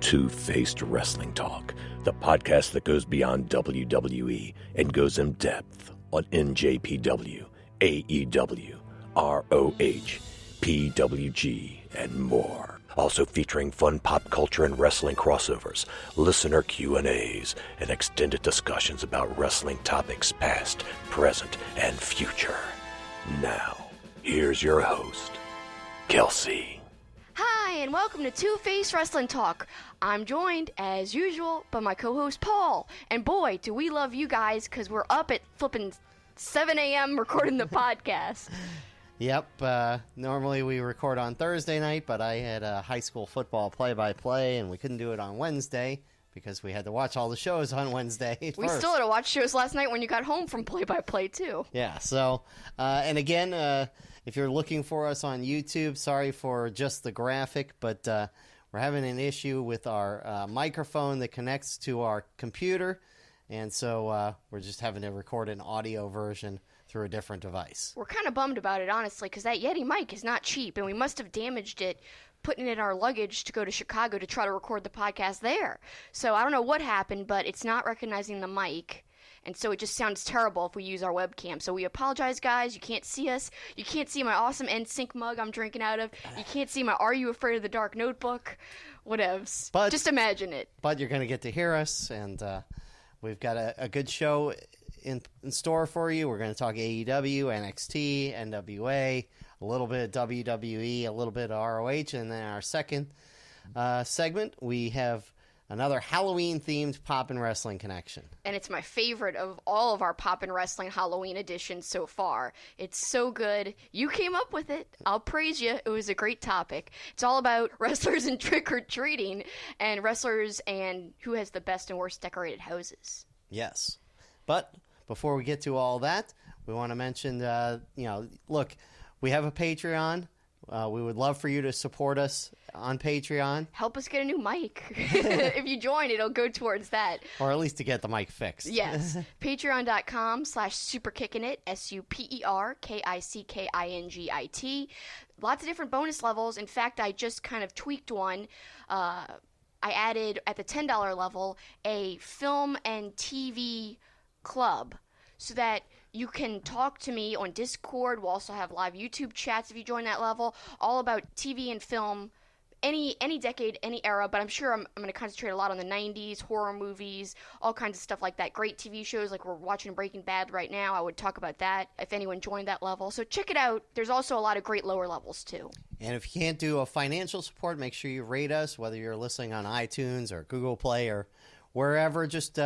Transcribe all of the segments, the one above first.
Two-Faced Wrestling Talk, the podcast that goes beyond WWE and goes in depth on NJPW, AEW, ROH, PWG, and more. Also featuring fun pop culture and wrestling crossovers, listener Q&As, and extended discussions about wrestling topics past, present, and future. Now, here's your host, Kelsi. Hi, and welcome to Two-Faced Wrestling Talk. I'm joined, as usual, by my co-host, Paul. And boy, do we love you guys, because we're up at flipping 7 a.m. recording the podcast. Yep, normally we record on Thursday night, but I had a high school football play-by-play, and we couldn't do it on Wednesday because we had to watch all the shows on Wednesday We still had to watch shows last night when you got home from play-by-play, too. Yeah, so, and again, if you're looking for us on YouTube, sorry for just the graphic, but we're having an issue with our microphone that connects to our computer, and so we're just having to record an audio version through a different device. We're kind of bummed about it, honestly, because that Yeti mic is not cheap, and we must have damaged it putting it in our luggage to go to Chicago to try to record the podcast there. So I don't know what happened, but it's not recognizing the mic, and so it just sounds terrible if we use our webcam. So we apologize, guys. You can't see us. You can't see my awesome NSYNC mug I'm drinking out of. You can't see my Are You Afraid of the Dark notebook. Whatevs. But just imagine it. But you're going to get to hear us, and we've got a good show in store for you. We're going to talk AEW, NXT, NWA, a little bit of WWE, a little bit of ROH, and then our second segment, we have another Halloween-themed Poppin' Wrestling connection. And it's my favorite of all of our Poppin' Wrestling Halloween editions so far. It's so good. You came up with it. I'll praise you. It was a great topic. It's all about wrestlers and trick-or-treating, and wrestlers and who has the best and worst decorated houses. Yes. But before we get to all that, we want to mention, look, we have a Patreon. We would love for you to support us on Patreon. Help us get a new mic. If you join, it'll go towards that. Or at least to get the mic fixed. Yes. Patreon.com/superkickingit, SUPERKICKINGIT. Lots of different bonus levels. In fact, I just kind of tweaked one. I added, at the $10 level, a film and TV club so that you can talk to me on Discord. We'll also have live YouTube chats if you join that level, all about TV and film, any decade, any era, but I'm sure I'm going to concentrate a lot on the 90s, horror movies, all kinds of stuff like that. Great TV shows like we're watching Breaking Bad right now. I would talk about that if anyone joined that level. So check it out. There's also a lot of great lower levels too. And if you can't do a financial support, make sure you rate us, whether you're listening on iTunes or Google Play or wherever. Just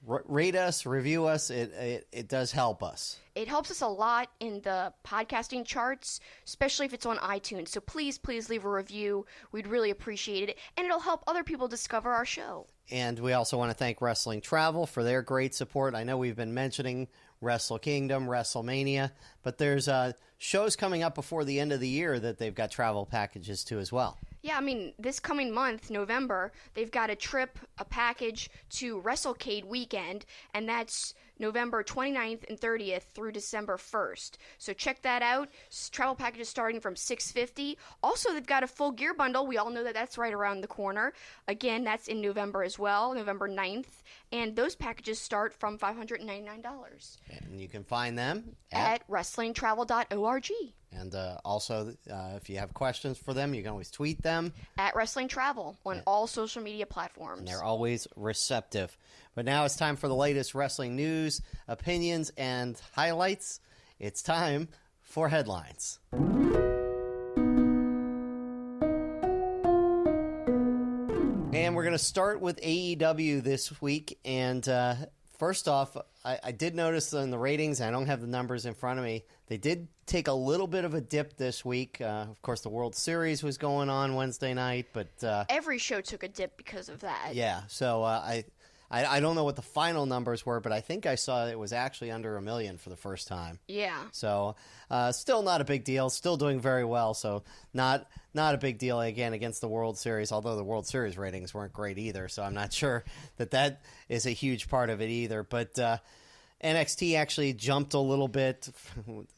rate us, review us. It does help us. It helps us a lot in the podcasting charts, especially if it's on iTunes. So please leave a review. We'd really appreciate it. And it'll help other people discover our show. And we also want to thank Wrestling Travel for their great support. I know we've been mentioning Wrestle Kingdom, WrestleMania, but there's shows coming up before the end of the year that they've got travel packages to as well. Yeah, I mean, this coming month, November, they've got a package to WrestleCade weekend, and that's November 29th and 30th through December 1st. So check that out. Travel packages starting from $650. Also, they've got a full gear bundle. We all know that that's right around the corner. Again, that's in November as well, November 9th. And those packages start from $599. And you can find them at wrestlingtravel.org. And also, if you have questions for them, you can always tweet them. At Wrestling Travel on all social media platforms. And they're always receptive. But now it's time for the latest wrestling news, opinions, and highlights. It's time for headlines. And we're going to start with AEW this week. And first off, I did notice in the ratings, I don't have the numbers in front of me, they did take a little bit of a dip this week. Of course, the World Series was going on Wednesday night, but every show took a dip because of that. Yeah, so I don't know what the final numbers were, but I think I saw it was actually under 1 million for the first time. Yeah. So still not a big deal. Still doing very well. So not a big deal, again, against the World Series, although the World Series ratings weren't great either. So I'm not sure that is a huge part of it either. But NXT actually jumped a little bit.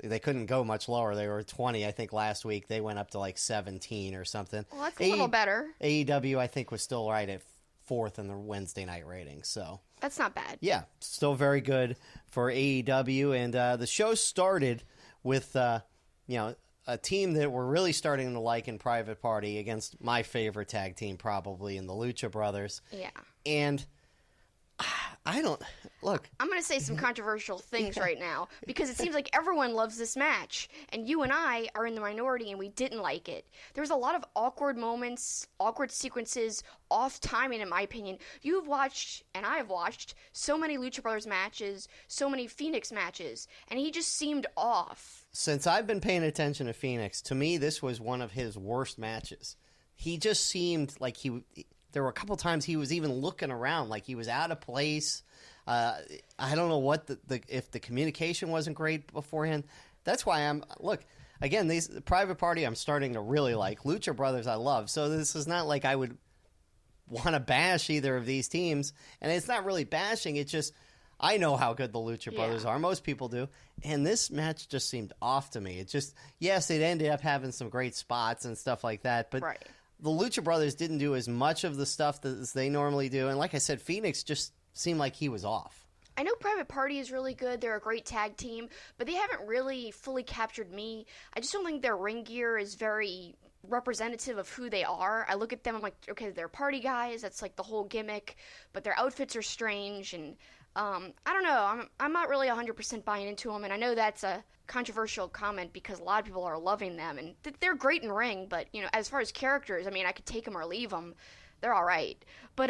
They couldn't go much lower. They were 20, I think, last week. They went up to like 17 or something. Well, that's a little better. AEW, I think, was still right at 4th in the Wednesday night ratings. So that's not bad. Yeah, still very good for AEW. And the show started with, a team that we're really starting to like in Private Party against my favorite tag team probably in the Lucha Brothers. Yeah. And I'm going to say some controversial things right now because it seems like everyone loves this match, and you and I are in the minority, and we didn't like it. There was a lot of awkward moments, awkward sequences, off timing, in my opinion. You've watched, and I have watched, so many Lucha Brothers matches, so many Phoenix matches, and he just seemed off. Since I've been paying attention to Phoenix, to me, this was one of his worst matches. He just seemed like there were a couple times he was even looking around like he was out of place. I don't know what if the communication wasn't great beforehand. That's why again, these Private Party I'm starting to really like. Lucha Brothers I love. So this is not like I would want to bash either of these teams. And it's not really bashing. It's just I know how good the Lucha Brothers are. Most people do. And this match just seemed off to me. It just, yes, it ended up having some great spots and stuff like that. But right. The Lucha Brothers didn't do as much of the stuff as they normally do. And like I said, Phoenix just seemed like he was off. I know Private Party is really good. They're a great tag team, but they haven't really fully captured me. I just don't think their ring gear is very representative of who they are. I look at them, I'm like, okay, they're party guys. That's like the whole gimmick, but their outfits are strange. And I don't know. I'm not really 100% buying into them, and I know that's a controversial comment because a lot of people are loving them, and they're great in ring, but, as far as characters, I mean, I could take them or leave them. They're all right. But,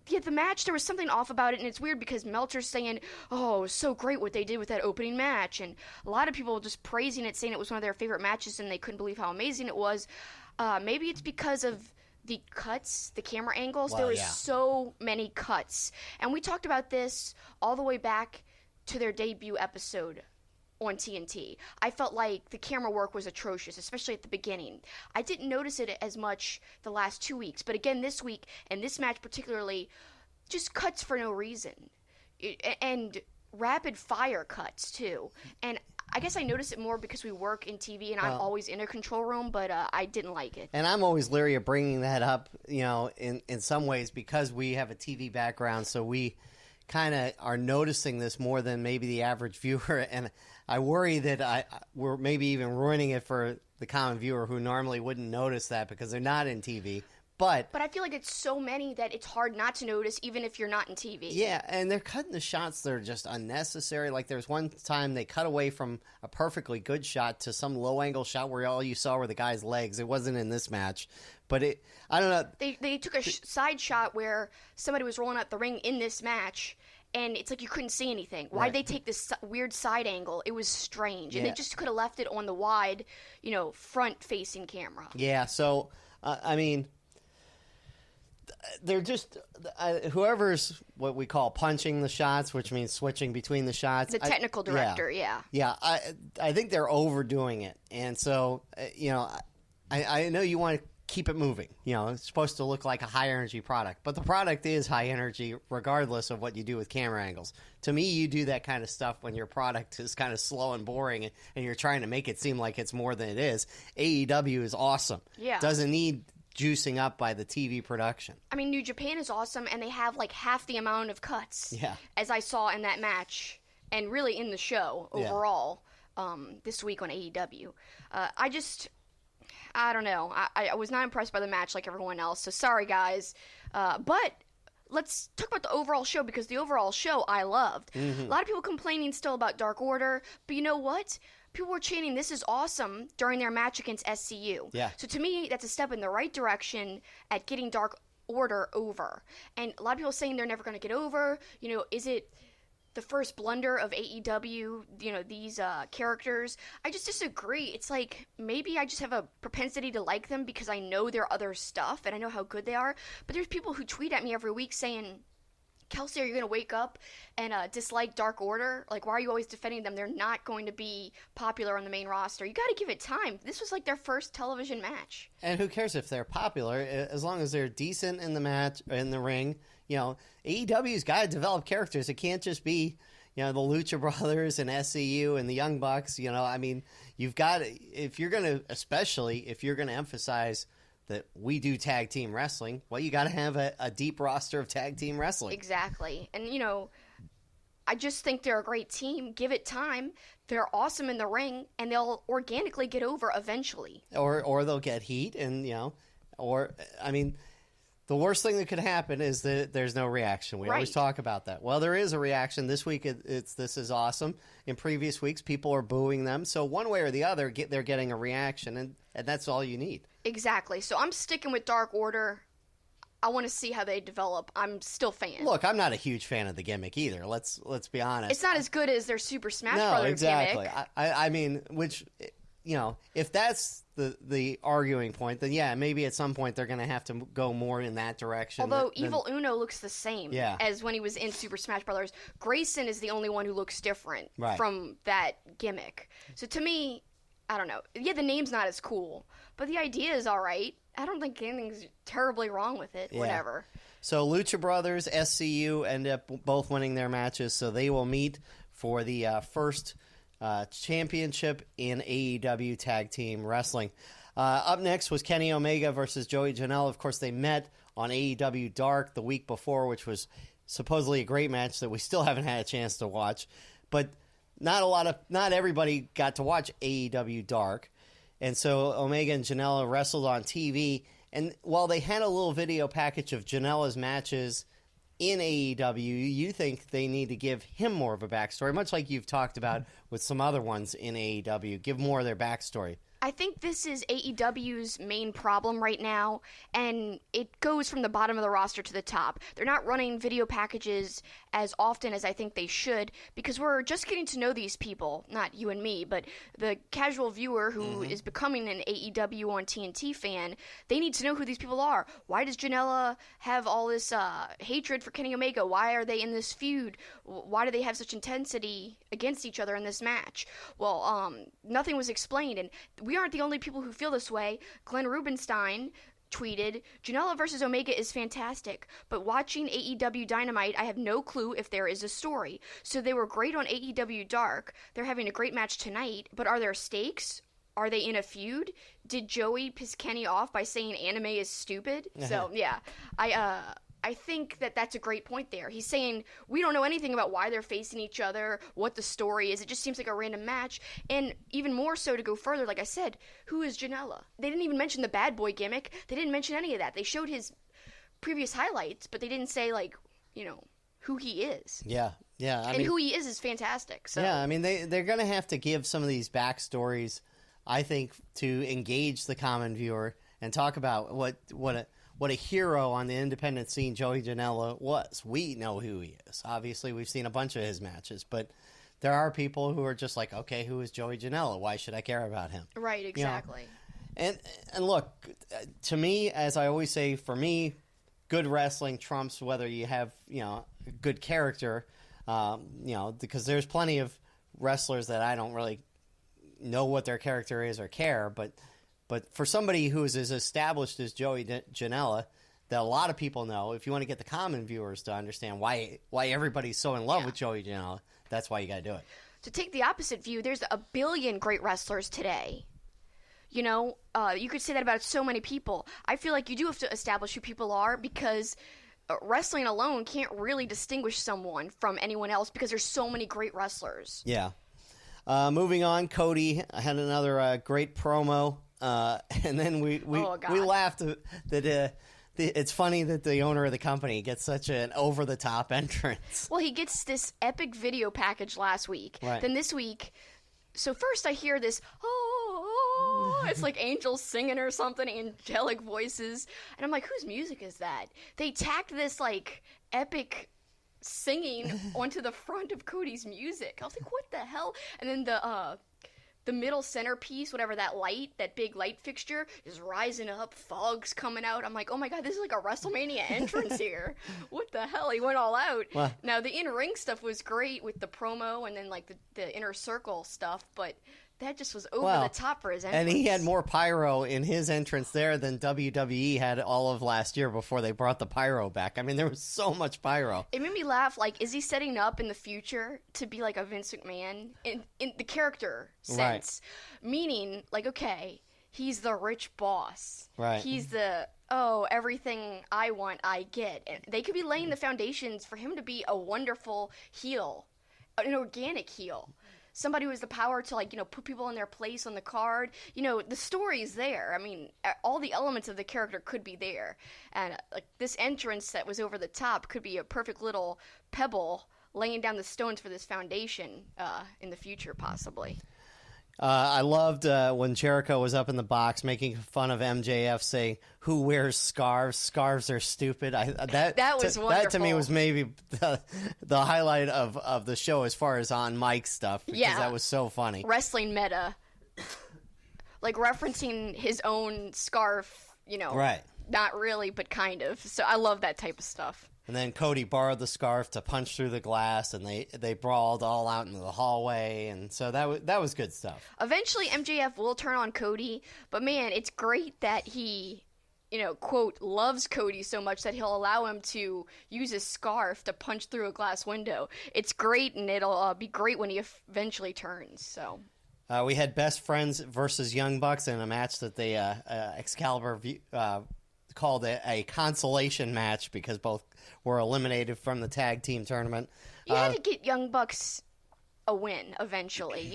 yeah, the match, there was something off about it, and it's weird because Meltzer's saying, oh, it was so great what they did with that opening match, and a lot of people just praising it, saying it was one of their favorite matches, and they couldn't believe how amazing it was. Maybe it's because of the cuts, the camera angles. Well, there were so many cuts. And we talked about this all the way back to their debut episode on TNT. I felt like the camera work was atrocious, especially at the beginning. I didn't notice it as much the last 2 weeks, but again this week, and this match particularly, just cuts for no reason. And rapid fire cuts, too. And I guess I notice it more because we work in TV and I'm always in a control room, but I didn't like it. And I'm always leery of bringing that up, in some ways because we have a TV background, so we kind of are noticing this more than maybe the average viewer. And I worry that we're maybe even ruining it for the common viewer who normally wouldn't notice that because they're not in TV. But I feel like it's so many that it's hard not to notice even if you're not in TV. Yeah, and they're cutting the shots that are just unnecessary. Like there's one time they cut away from a perfectly good shot to some low-angle shot where all you saw were the guy's legs. It wasn't in this match. But I don't know. They took a side shot where somebody was rolling out the ring in this match, and it's like you couldn't see anything. Why'd they take this weird side angle? It was strange. And they just could have left it on the wide, front-facing camera. Yeah, so, I mean, they're just whoever's what we call punching the shots, which means switching between the shots. The technical director, yeah. I think they're overdoing it, and so I know you want to keep it moving. It's supposed to look like a high energy product, but the product is high energy regardless of what you do with camera angles. To me, you do that kind of stuff when your product is kind of slow and boring, and you're trying to make it seem like it's more than it is. AEW is awesome. Yeah, doesn't need juicing up by the TV production. I mean, New Japan is awesome, and they have like half the amount of cuts. Yeah, as I saw in that match, and really in the show overall this week on AEW. I don't know. I was not impressed by the match like everyone else. So sorry, guys. But let's talk about the overall show because the overall show I loved. Mm-hmm. A lot of people complaining still about Dark Order, but you know what? People were chanting, "This is awesome" during their match against SCU. Yeah. So to me, that's a step in the right direction at getting Dark Order over. And a lot of people saying they're never going to get over. Is it the first blunder of AEW, these characters? I just disagree. It's like maybe I just have a propensity to like them because I know their other stuff and I know how good they are. But there's people who tweet at me every week saying, Kelsi, are you going to wake up and dislike Dark Order? Like, why are you always defending them? They're not going to be popular on the main roster. You got to give it time. This was like their first television match. And who cares if they're popular, as long as they're decent in the match, in the ring. AEW's got to develop characters. It can't just be, the Lucha Brothers and SCU and the Young Bucks. I mean, you've got if you're gonna emphasize that we do tag team wrestling, well, you got to have a deep roster of tag team wrestling. Exactly, and I just think they're a great team. Give it time. They're awesome in the ring, and they'll organically get over eventually. Or they'll get heat, and the worst thing that could happen is that there's no reaction. We always talk about that. Well, there is a reaction. This week, this is awesome. In previous weeks, people are booing them. So one way or the other, they're getting a reaction, and that's all you need. Exactly. So I'm sticking with Dark Order. I want to see how they develop. I'm still a fan. Look, I'm not a huge fan of the gimmick either. Let's be honest. It's not as good as their Super Smash Brothers gimmick. I mean, which, if that's the arguing point, then yeah, maybe at some point they're going to have to go more in that direction. Although Evil Uno looks the same as when he was in Super Smash Brothers. Grayson is the only one who looks different from that gimmick. So to me, I don't know. Yeah, the name's not as cool, but the idea is all right. I don't think anything's terribly wrong with it. Yeah. Whatever. So Lucha Brothers, SCU end up both winning their matches, so they will meet for the first championship in AEW Tag Team Wrestling. Up next was Kenny Omega versus Joey Janela. Of course, they met on AEW Dark the week before, which was supposedly a great match that we still haven't had a chance to watch. But not everybody got to watch AEW Dark. And so Omega and Janela wrestled on TV. And while they had a little video package of Janela's matches in AEW, you think they need to give him more of a backstory, much like you've talked about with some other ones in AEW. Give more of their backstory. I think this is AEW's main problem right now, and it goes from the bottom of the roster to the top. They're not running video packages as often as I think they should, because we're just getting to know these people, not you and me, but the casual viewer who is becoming an AEW on TNT fan. They need to know who these people are. Why does Janela have all this hatred for Kenny Omega? Why are they in this feud? Why do they have such intensity against each other in this match? Well, nothing was explained, and we aren't the only people who feel this way. Glenn Rubenstein tweeted, Janela versus Omega is fantastic, but watching AEW Dynamite, I have no clue if there is a story. So they were great on AEW Dark. They're having a great match tonight, but are there stakes? Are they in a feud? Did Joey piss Kenny off by saying anime is stupid? So, yeah, I think that that's a great point there. He's saying we don't know anything about why they're facing each other, what the story is. It just seems like a random match. And even more so, to go further, like I said, who is Janela? They didn't even mention the bad boy gimmick. They didn't mention any of that. They showed his previous highlights, but they didn't say, who he is. Yeah. And who he is fantastic. So. Yeah, I mean, they're going to have to give some of these backstories, I think, to engage the common viewer and talk about what a hero on the independent scene Joey Janela was. We know who he is. Obviously, we've seen a bunch of his matches, but there are people who are just like, okay, who is Joey Janela? Why should I care about him? Right, exactly. And look, to me, as I always say, for me, good wrestling trumps whether you have, good character, because there's plenty of wrestlers that I don't really know what their character is or care, but for somebody who is as established as Joey Janela, that a lot of people know, if you want to get the common viewers to understand why everybody's so in love with Joey Janela, that's why you got to do it. To take the opposite view, there's a billion great wrestlers today. You could say that about so many people. I feel like you do have to establish who people are, because wrestling alone can't really distinguish someone from anyone else, because there's so many great wrestlers. Yeah. Moving on, Cody had another great promo. And then we laughed that it's funny that the owner of the company gets such an over-the-top entrance. Well, he gets this epic video package last week. Right. Then this week, so first I hear this, it's like angels singing or something, angelic voices. And I'm like, whose music is that? They tacked this, epic singing onto the front of Cody's music. I was like, what the hell? And then the middle centerpiece, whatever that big light fixture, is rising up, fog's coming out. I'm like, oh my god, this is like a WrestleMania entrance here. What the hell? He went all out. Well, now, the in-ring stuff was great with the promo and then, the inner circle stuff, but that just was over the top for his entrance. And he had more pyro in his entrance there than WWE had all of last year before they brought the pyro back. I mean, there was so much pyro. It made me laugh. Like, is he setting up in the future to be like a Vince McMahon in the character sense? Right. Meaning, like, okay, he's the rich boss. Right. He's the, everything I want, I get. And they could be laying the foundations for him to be a wonderful heel, an organic heel. Somebody who has the power to, like, put people in their place on the card. The story's there. I mean, all the elements of the character could be there. And, like, this entrance that was over the top could be a perfect little pebble laying down the stones for this foundation in the future, possibly. I loved when Jericho was up in the box making fun of MJF, saying, "Who wears scarves? Scarves are stupid." That was wonderful. That to me was maybe the highlight of the show as far as on mic stuff, because that was so funny. Wrestling meta, like referencing his own scarf, right? Not really, but kind of. So I love that type of stuff. And then Cody borrowed the scarf to punch through the glass, and they brawled all out into the hallway, and so that was good stuff. Eventually, MJF will turn on Cody, but man, it's great that he, quote, loves Cody so much that he'll allow him to use his scarf to punch through a glass window. It's great, and it'll be great when he eventually turns. So. We had Best Friends versus Young Bucks in a match that they Excalibur called a consolation match because both were eliminated from the tag team tournament. You had to get Young Bucks a win eventually.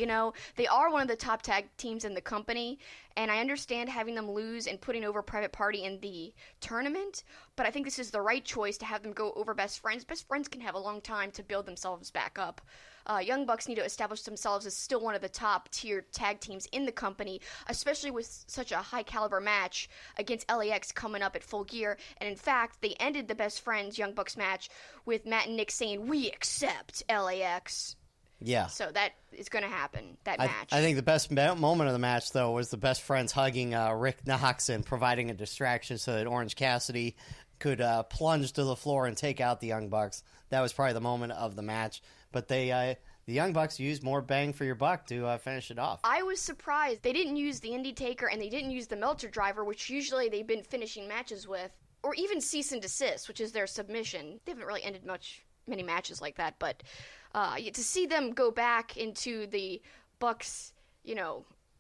They are one of the top tag teams in the company, and I understand having them lose and putting over Private Party in the tournament, but I think this is the right choice to have them go over Best Friends. Best Friends can have a long time to build themselves back up. Young Bucks need to establish themselves as still one of the top tier tag teams in the company, especially with such a high caliber match against LAX coming up at Full Gear. And in fact, they ended the Best Friends Young Bucks match with Matt and Nick saying, "We accept LAX." Yeah. So that is going to happen, that match. I think the best moment of the match, though, was the Best Friends hugging Rick Knox and providing a distraction so that Orange Cassidy could plunge to the floor and take out the Young Bucks. That was probably the moment of the match. But the Young Bucks used more bang for your buck to finish it off. I was surprised. They didn't use the Indy Taker and they didn't use the Meltzer Driver, which usually they've been finishing matches with, or even Cease and Desist, which is their submission. They haven't really ended many matches like that, but to see them go back into the Bucks,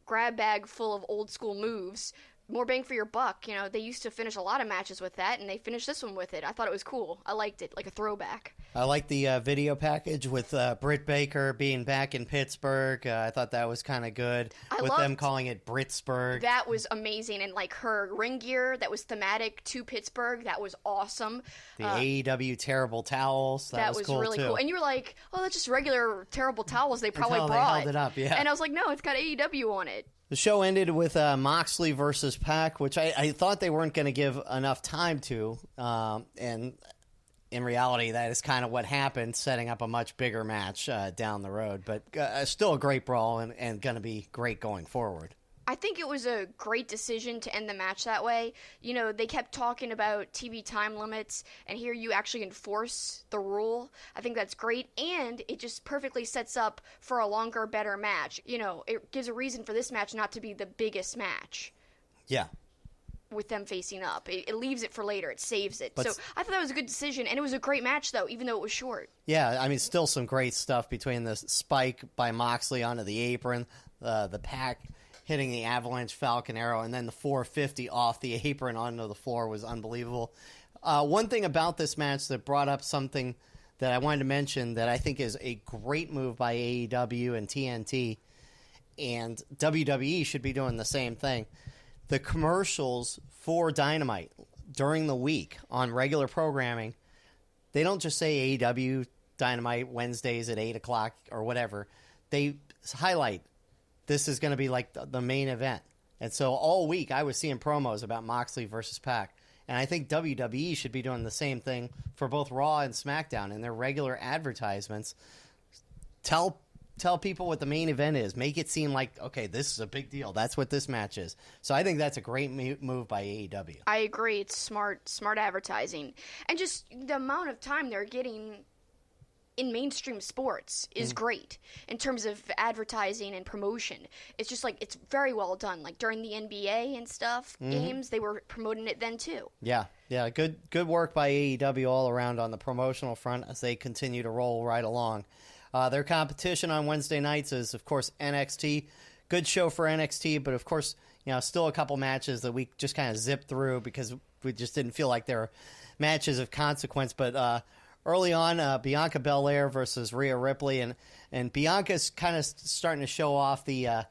grab bag full of old school moves, more bang for your buck. They used to finish a lot of matches with that, and they finished this one with it. I thought it was cool. I liked it, like a throwback. I like the video package with Britt Baker being back in Pittsburgh. I thought that was kind of good. With them calling it Britsburg. That was amazing. And like her ring gear that was thematic to Pittsburgh, that was awesome. The AEW terrible towels. That was cool really too. Cool. And you were like, oh, that's just regular terrible towels they probably Until brought. They held it up, yeah. And I was like, no, it's got AEW on it. The show ended with Moxley versus Pac, which I thought they weren't going to give enough time to. And in reality, that is kind of what happened, setting up a much bigger match down the road. But still a great brawl and going to be great going forward. I think it was a great decision to end the match that way. They kept talking about TV time limits, and here you actually enforce the rule. I think that's great, and it just perfectly sets up for a longer, better match. It gives a reason for this match not to be the biggest match. Yeah. With them facing up. It leaves it for later. It saves it. So I thought that was a good decision, and it was a great match, though, even though it was short. Yeah, I mean, still some great stuff between the spike by Moxley onto the apron, the Pac hitting the Avalanche Falcon Arrow, and then the 450 off the apron onto the floor was unbelievable. One thing about this match that brought up something that I wanted to mention that I think is a great move by AEW and TNT, and WWE should be doing the same thing. The commercials for Dynamite during the week on regular programming, they don't just say AEW Dynamite Wednesdays at 8 o'clock or whatever. They highlight this is going to be like the main event. And so all week I was seeing promos about Moxley versus Pac. And I think WWE should be doing the same thing for both Raw and SmackDown in their regular advertisements. Tell people what the main event is. Make it seem like, okay, this is a big deal. That's what this match is. So I think that's a great move by AEW. I agree. It's smart advertising. And just the amount of time they're getting in mainstream sports is great in terms of advertising and promotion. It's just like it's very well done. Like during the NBA and stuff games, they were promoting it then too. Yeah, good work by AEW all around on the promotional front as they continue to roll right along. Their competition on Wednesday nights is, of course, NXT. Good show for NXT, but of course, still a couple matches that we just kind of zipped through because we just didn't feel like they were matches of consequence. But early on, Bianca Belair versus Rhea Ripley, and Bianca's kind of starting to show off the,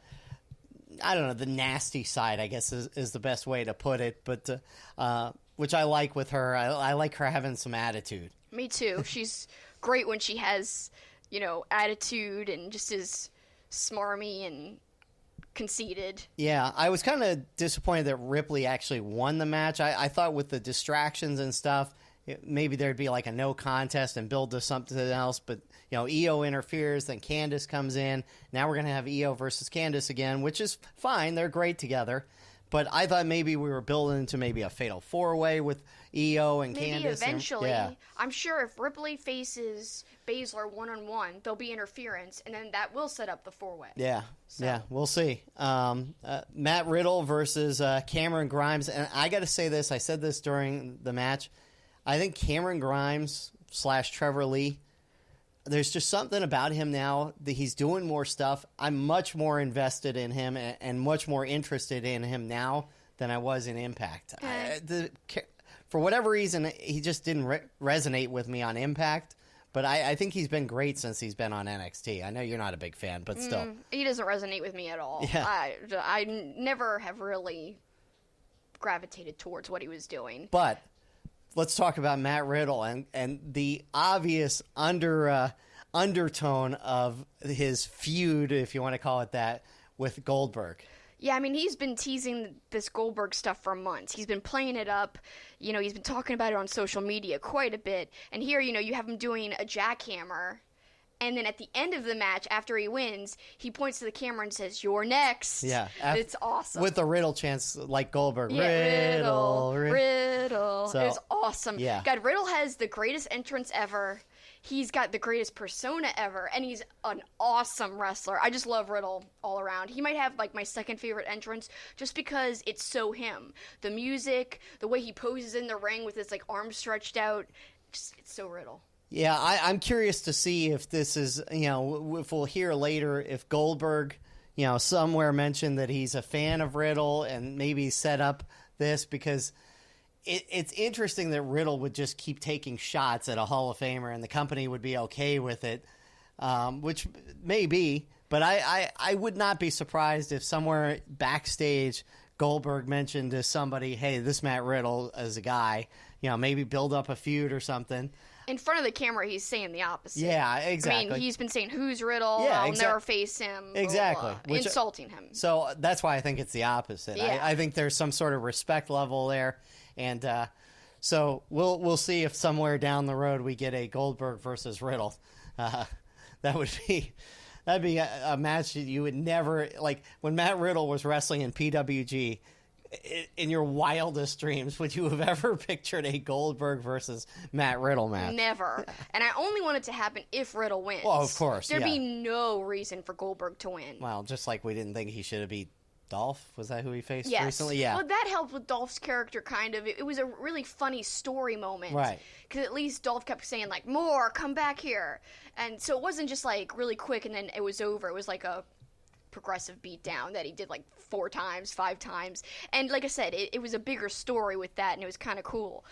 the nasty side, I guess is the best way to put it, but which I like with her. I like her having some attitude. Me too. She's great when she has, attitude and just is smarmy and conceited. Yeah, I was kind of disappointed that Ripley actually won the match. I thought with the distractions and stuff, maybe there'd be like a no contest and build to something else, but Io interferes, then Candice comes in. Now we're going to have Io versus Candice again, which is fine. They're great together. But I thought maybe we were building into maybe a fatal four-way with Io and Candice. Maybe eventually. I'm sure if Ripley faces Baszler one-on-one, there'll be interference, and then that will set up the four-way. Yeah, we'll see. Matt Riddle versus Cameron Grimes. And I got to say this. I said this during the match. I think Cameron Grimes / Trevor Lee, there's just something about him now that he's doing more stuff. I'm much more invested in him and much more interested in him now than I was in Impact. For whatever reason, he just didn't resonate with me on Impact, but I think he's been great since he's been on NXT. I know you're not a big fan, but still. He doesn't resonate with me at all. Yeah. I never have really gravitated towards what he was doing. But let's talk about Matt Riddle and the obvious undertone of his feud, if you want to call it that, with Goldberg. Yeah, I mean, he's been teasing this Goldberg stuff for months. He's been playing it up. He's been talking about it on social media quite a bit. And here, you have him doing a jackhammer. And then at the end of the match, after he wins, he points to the camera and says, "You're next." Yeah. It's awesome. With the Riddle chants like Goldberg. Yeah, Riddle. So, it was awesome. Yeah. God, Riddle has the greatest entrance ever. He's got the greatest persona ever. And he's an awesome wrestler. I just love Riddle all around. He might have, my second favorite entrance just because it's so him. The music, the way he poses in the ring with his, arms stretched out. It's so Riddle. Yeah, I'm curious to see if this is, if we'll hear later if Goldberg, somewhere mentioned that he's a fan of Riddle and maybe set up this because it's interesting that Riddle would just keep taking shots at a Hall of Famer and the company would be okay with it, which may be, but I would not be surprised if somewhere backstage Goldberg mentioned to somebody, hey, this Matt Riddle is a guy, maybe build up a feud or something. In front of the camera, he's saying the opposite. Yeah, exactly. I mean, he's been saying, "Who's Riddle? Yeah, I'll never face him." Exactly. Insulting him. So that's why I think it's the opposite. Yeah. I think there's some sort of respect level there, and so we'll see if somewhere down the road we get a Goldberg versus Riddle. That'd be a match that you would never when Matt Riddle was wrestling in PWG. In your wildest dreams, would you have ever pictured a Goldberg versus Matt Riddle match? Never. And I only want it to happen if Riddle wins. Well, of course. There'd be no reason for Goldberg to win. Well, just like we didn't think he should have beat Dolph. Was that who he faced Yes. recently? Yeah. Well, that helped with Dolph's character, kind of. It was a really funny story moment. Right. Because at least Dolph kept saying, more, come back here. And so it wasn't just, really quick and then it was over. It was like a progressive beatdown that he did 4 times, 5 times. And like I said, it was a bigger story with that, and it was kind of cool.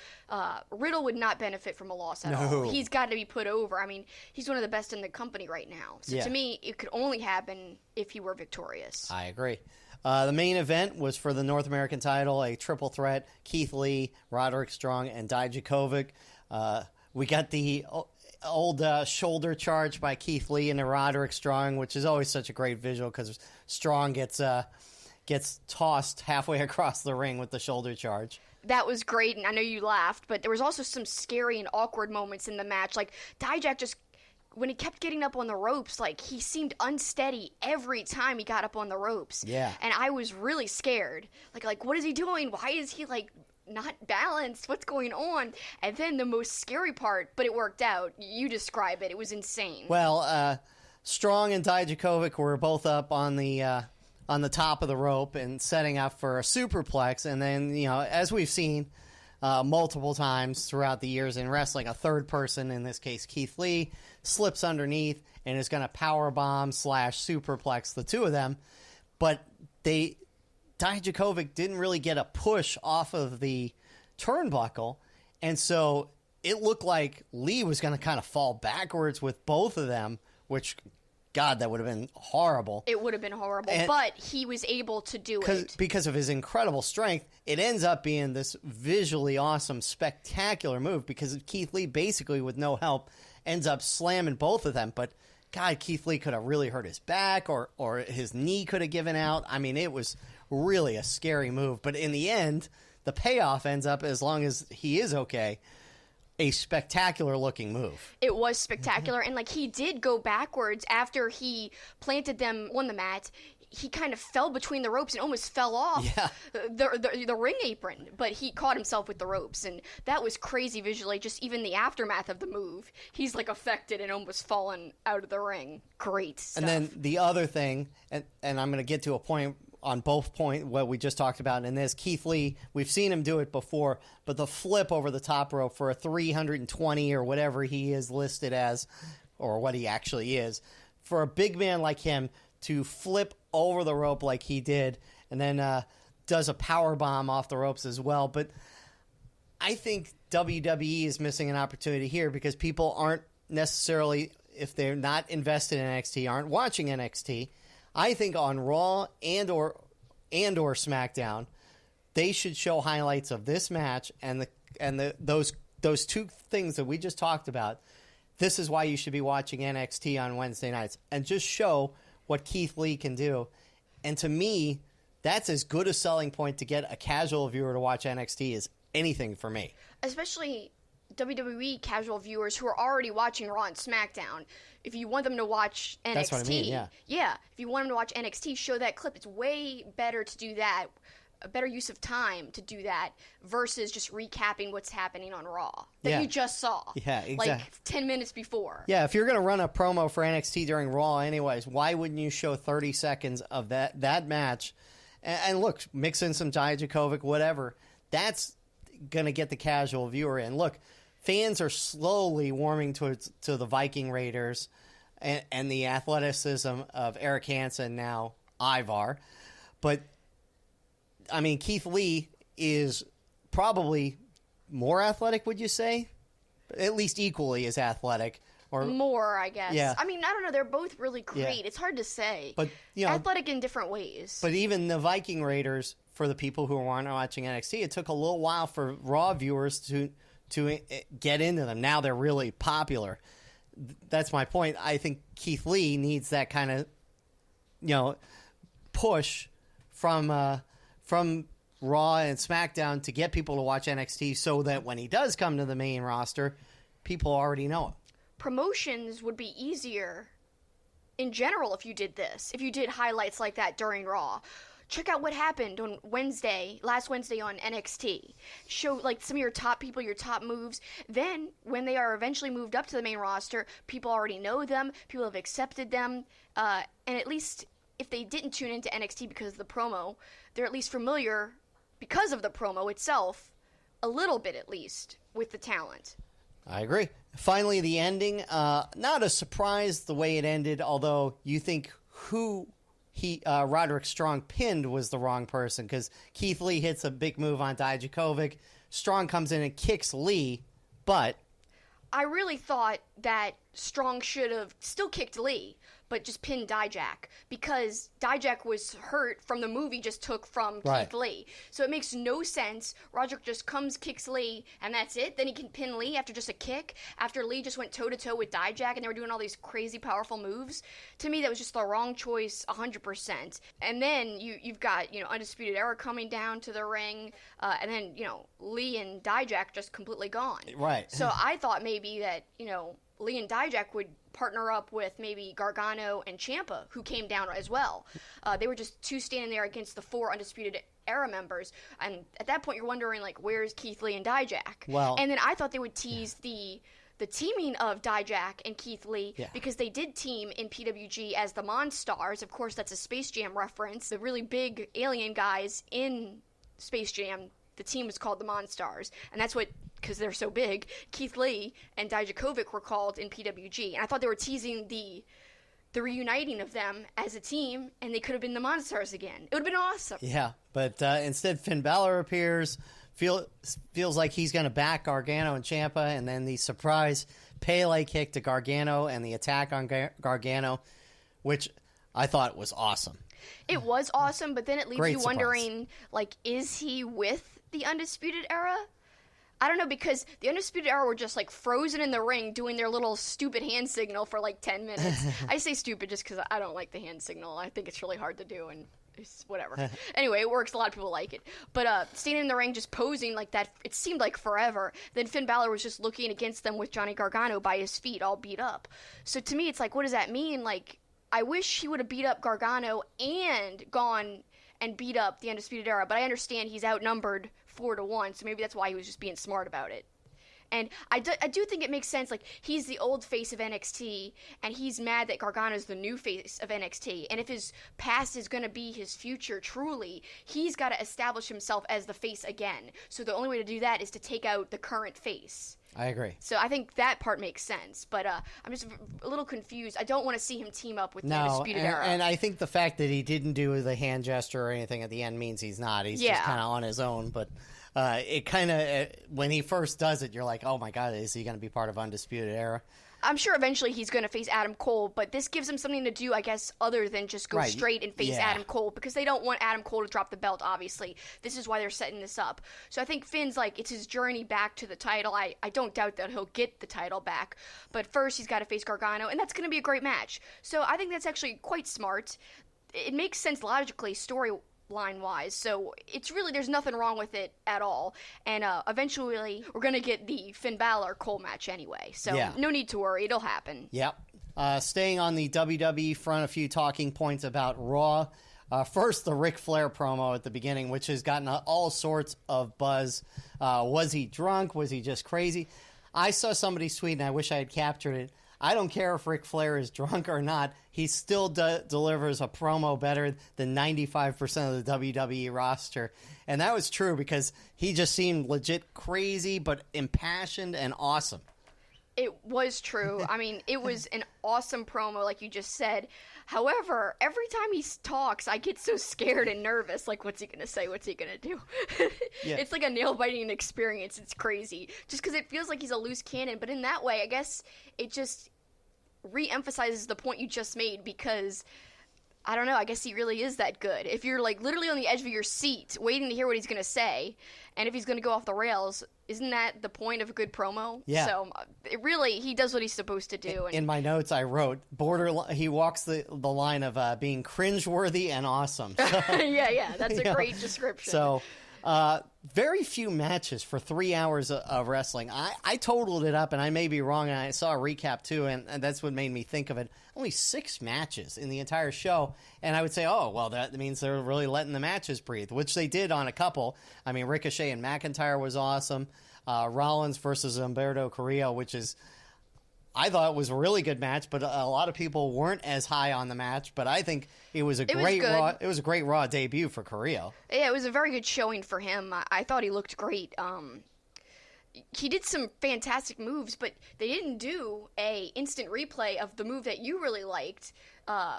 Riddle would not benefit from a loss at all. He's got to be put over. I mean, he's one of the best in the company right now. So to me, it could only happen if he were victorious. I agree. The main event was for the North American title, a triple threat, Keith Lee, Roderick Strong, and Dijakovic. We got the old shoulder charge by Keith Lee into Roderick Strong, which is always such a great visual because Strong gets tossed halfway across the ring with the shoulder charge. That was great, and I know you laughed, but there was also some scary and awkward moments in the match. Dijak just, when he kept getting up on the ropes, he seemed unsteady every time he got up on the ropes. Yeah. And I was really scared. What is he doing? Why is he, not balanced. What's going on? And then the most scary part, but it worked out. You describe it. It was insane. Well, Strong and Dijakovic were both up on the top of the rope and setting up for a superplex. And then, as we've seen multiple times throughout the years in wrestling, a third person, in this case Keith Lee, slips underneath and is going to powerbomb / superplex the two of them. But Dijakovic didn't really get a push off of the turnbuckle, and so it looked like Lee was going to kind of fall backwards with both of them, which, God, that would have been horrible. It would have been horrible, but he was able to do it. Because of his incredible strength, it ends up being this visually awesome, spectacular move because Keith Lee, basically with no help, ends up slamming both of them. But, God, Keith Lee could have really hurt his back or his knee could have given out. I mean, it was really a scary move. But in the end, the payoff ends up, as long as he is okay, a spectacular-looking move. It was spectacular, and he did go backwards after he planted them on the mat. He kind of fell between the ropes and almost fell off the ring apron, but he caught himself with the ropes, and that was crazy visually, just even the aftermath of the move. He's, affected and almost fallen out of the ring. Great stuff. And then the other thing, and I'm going to get to a point on both point what we just talked about, and this Keith Lee, we've seen him do it before, but the flip over the top rope for a 320 or whatever he is listed as, or what he actually is, for a big man like him to flip over the rope like he did, and then does a power bomb off the ropes as well. But I think WWE is missing an opportunity here because people aren't necessarily, if they're not invested in NXT, aren't watching NXT. I think on Raw and or SmackDown, they should show highlights of this match and those two things that we just talked about. This is why you should be watching NXT on Wednesday nights, and just show what Keith Lee can do. And to me, that's as good a selling point to get a casual viewer to watch NXT as anything for me. Especially WWE casual viewers who are already watching Raw and SmackDown. If you want them to watch NXT, that's what I mean, yeah. If you want them to watch NXT, show that clip. It's way better to do that, a better use of time to do that versus just recapping what's happening on Raw that you just saw. Yeah, exactly. 10 minutes before. Yeah, if you're going to run a promo for NXT during Raw anyways, why wouldn't you show 30 seconds of that match? And look, mix in some Dijakovic, whatever. That's going to get the casual viewer in. Look, fans are slowly warming to the Viking Raiders and the athleticism of Eric Hansen, now Ivar. But, I mean, Keith Lee is probably more athletic, would you say? At least equally as athletic. Or more, I guess. Yeah. I mean, I don't know. They're both really great. Yeah. It's hard to say. But, athletic in different ways. But even the Viking Raiders, for the people who aren't watching NXT, it took a little while for Raw viewers to get into them. Now they're really popular. That's my point. I think Keith Lee needs that kind of, push from Raw and SmackDown to get people to watch NXT, so that when he does come to the main roster, people already know him. Promotions would be easier in general if you did this. If you did highlights like that during Raw. Check out what happened on last Wednesday on NXT. Show some of your top people, your top moves. Then, when they are eventually moved up to the main roster, people already know them, people have accepted them, and at least if they didn't tune into NXT because of the promo, they're at least familiar, because of the promo itself, a little bit at least, with the talent. I agree. Finally, the ending, not a surprise the way it ended, although you think who Roderick Strong pinned was the wrong person, because Keith Lee hits a big move on Dijakovic. Strong comes in and kicks Lee, but I really thought that Strong should have still kicked Lee, but just pinned Dijak, because Dijak was hurt from the move he just took from Keith Lee. So it makes no sense. Roderick just kicks Lee, and that's it. Then he can pin Lee after just a kick, after Lee just went toe-to-toe with Dijak, and they were doing all these crazy, powerful moves. To me, that was just the wrong choice 100%. And then you've got, Undisputed Era coming down to the ring, and then, Lee and Dijak just completely gone. Right. So I thought maybe that, Lee and Dijak would partner up with maybe Gargano and Ciampa, who came down as well. They were just two standing there against the 4 Undisputed Era members. And at that point, you're wondering, like, where's Keith Lee and Dijak? Well, and then I thought they would tease the teaming of Dijak and Keith Lee because they did team in PWG as the Monstars. Of course, that's a Space Jam reference. The really big alien guys in Space Jam, the team was called the Monstars. And that's what, because they're so big, Keith Lee and Dijakovic were called in PWG. And I thought they were teasing the reuniting of them as a team, and they could have been the Monstars again. It would have been awesome. Yeah, but instead Finn Balor appears, feels like he's going to back Gargano and Ciampa, and then the surprise Pele kick to Gargano and the attack on Gargano, which I thought was awesome. It was awesome, but then it leaves Great you surprise. wondering, like, is he with the Undisputed Era? I don't know, because the Undisputed Era were just, like, frozen in the ring doing their little stupid hand signal for, like, 10 minutes. I say stupid just because I don't like the hand signal. I think it's really hard to do, and it's whatever. Anyway, it works. A lot of people like it. But standing in the ring just posing like that, it seemed like forever. Then Finn Balor was just looking against them with Johnny Gargano by his feet, all beat up. So to me, it's like, what does that mean? Like, I wish he would have beat up Gargano and gone and beat up the Undisputed Era, but I understand he's outnumbered 4-1, so maybe that's why he was just being smart about it. And I do think it makes sense, like, he's the old face of NXT, and he's mad that Gargano's the new face of NXT, and if his past is going to be his future, truly, he's got to establish himself as the face again. So the only way to do that is to take out the current face. I agree. So I think that part makes sense, but I'm just a little confused. I don't want to see him team up with the Undisputed Era. And I think the fact that he didn't do the hand gesture or anything at the end means he's not. He's just kind of on his own, but it kind of, when he first does it, you're like, oh my God, is he going to be part of Undisputed Era? I'm sure eventually he's going to face Adam Cole, but this gives him something to do, I guess, other than just go straight and face Adam Cole, because they don't want Adam Cole to drop the belt, obviously. This is why they're setting this up. So I think Finn's like, it's his journey back to the title. I don't doubt that he'll get the title back, but first he's got to face Gargano, and that's going to be a great match. So I think that's actually quite smart. It makes sense logically, storyline-wise, so it's really, there's nothing wrong with it at all, and eventually we're going to get the Finn Balor-Cole match anyway, so no need to worry, it'll happen. Yep. Staying on the WWE front, a few talking points about Raw. First, the Ric Flair promo at the beginning, which has gotten all sorts of buzz. Was he drunk? Was he just crazy? I saw somebody tweet, and I wish I had captured it. I don't care if Ric Flair is drunk or not. He still delivers a promo better than 95% of the WWE roster. And that was true because he just seemed legit crazy, but impassioned and awesome. It was true. I mean, it was an awesome promo, like you just said. However, every time he talks, I get so scared and nervous. Like, what's he going to say? What's he going to do? It's like a nail-biting experience. It's crazy. Just because it feels like he's a loose cannon. But in that way, I guess it just re-emphasizes the point you just made because, I don't know, I guess he really is that good. If you're, like, literally on the edge of your seat waiting to hear what he's going to say, and if he's going to go off the rails, isn't that the point of a good promo? Yeah. So, it really, he does what he's supposed to do. In my notes, I wrote, he walks the line of being cringeworthy and awesome. So, yeah, that's a great description. So, very few matches for 3 hours of wrestling. I totaled it up, and I may be wrong, and I saw a recap too, and that's what made me think of it. Only 6 matches in the entire show, and I would say, oh, well, that means they're really letting the matches breathe, which they did on a couple. I mean, Ricochet and McIntyre was awesome. Rollins versus Humberto Carrillo, which is, I thought it was a really good match, but a lot of people weren't as high on the match. But I think it was a great Raw debut for Carrillo. Yeah, it was a very good showing for him. I thought he looked great. He did some fantastic moves, but they didn't do a instant replay of the move that you really liked.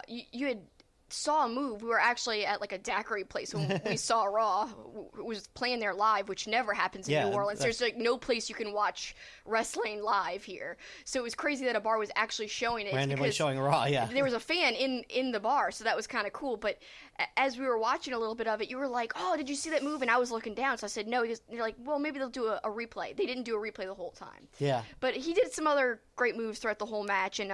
You had saw a move. We were actually at like a daiquiri place when we saw Raw. It was playing there live, which never happens in New Orleans. There's like no place you can watch wrestling live here. So it was crazy that a bar was actually showing it. Randomly showing Raw, yeah. There was a fan in the bar, so that was kind of cool. But as we were watching a little bit of it, you were like, oh, did you see that move? And I was looking down, so I said, no. You're like, well, maybe they'll do a replay. They didn't do a replay the whole time. Yeah. But he did some other great moves throughout the whole match, and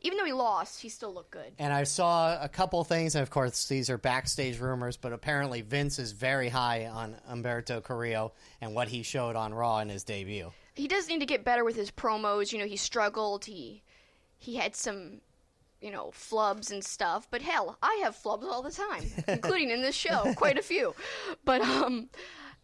even though he lost, he still looked good. And I saw a couple things, and of course, these are backstage rumors, but apparently Vince is very high on Humberto Carrillo and what he showed on Raw in his debut. He does need to get better with his promos. You know, he struggled. He had some flubs and stuff. But hell, I have flubs all the time, including in this show, quite a few. But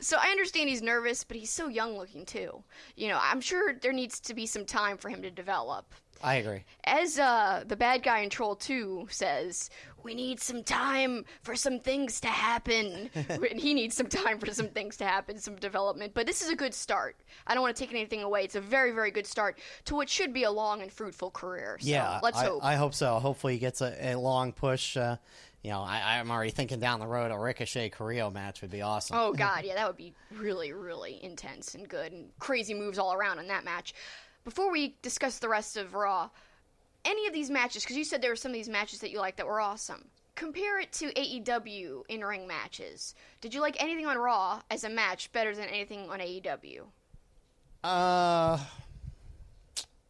so I understand he's nervous, but he's so young looking too. I'm sure there needs to be some time for him to develop. I agree. As the bad guy in Troll 2 says, we need some time for some things to happen. And he needs some time for some things to happen, some development. But this is a good start. I don't want to take anything away. It's a very, very good start to what should be a long and fruitful career. So Yeah, let's hope. I hope so. Hopefully he gets a long push. I'm already thinking down the road a Ricochet Carrillo match would be awesome. Oh, God, yeah, that would be really, really intense and good. And crazy moves all around in that match. Before we discuss the rest of Raw, any of these matches, because you said there were some of these matches that you liked that were awesome, compare it to AEW in-ring matches. Did you like anything on Raw as a match better than anything on AEW? I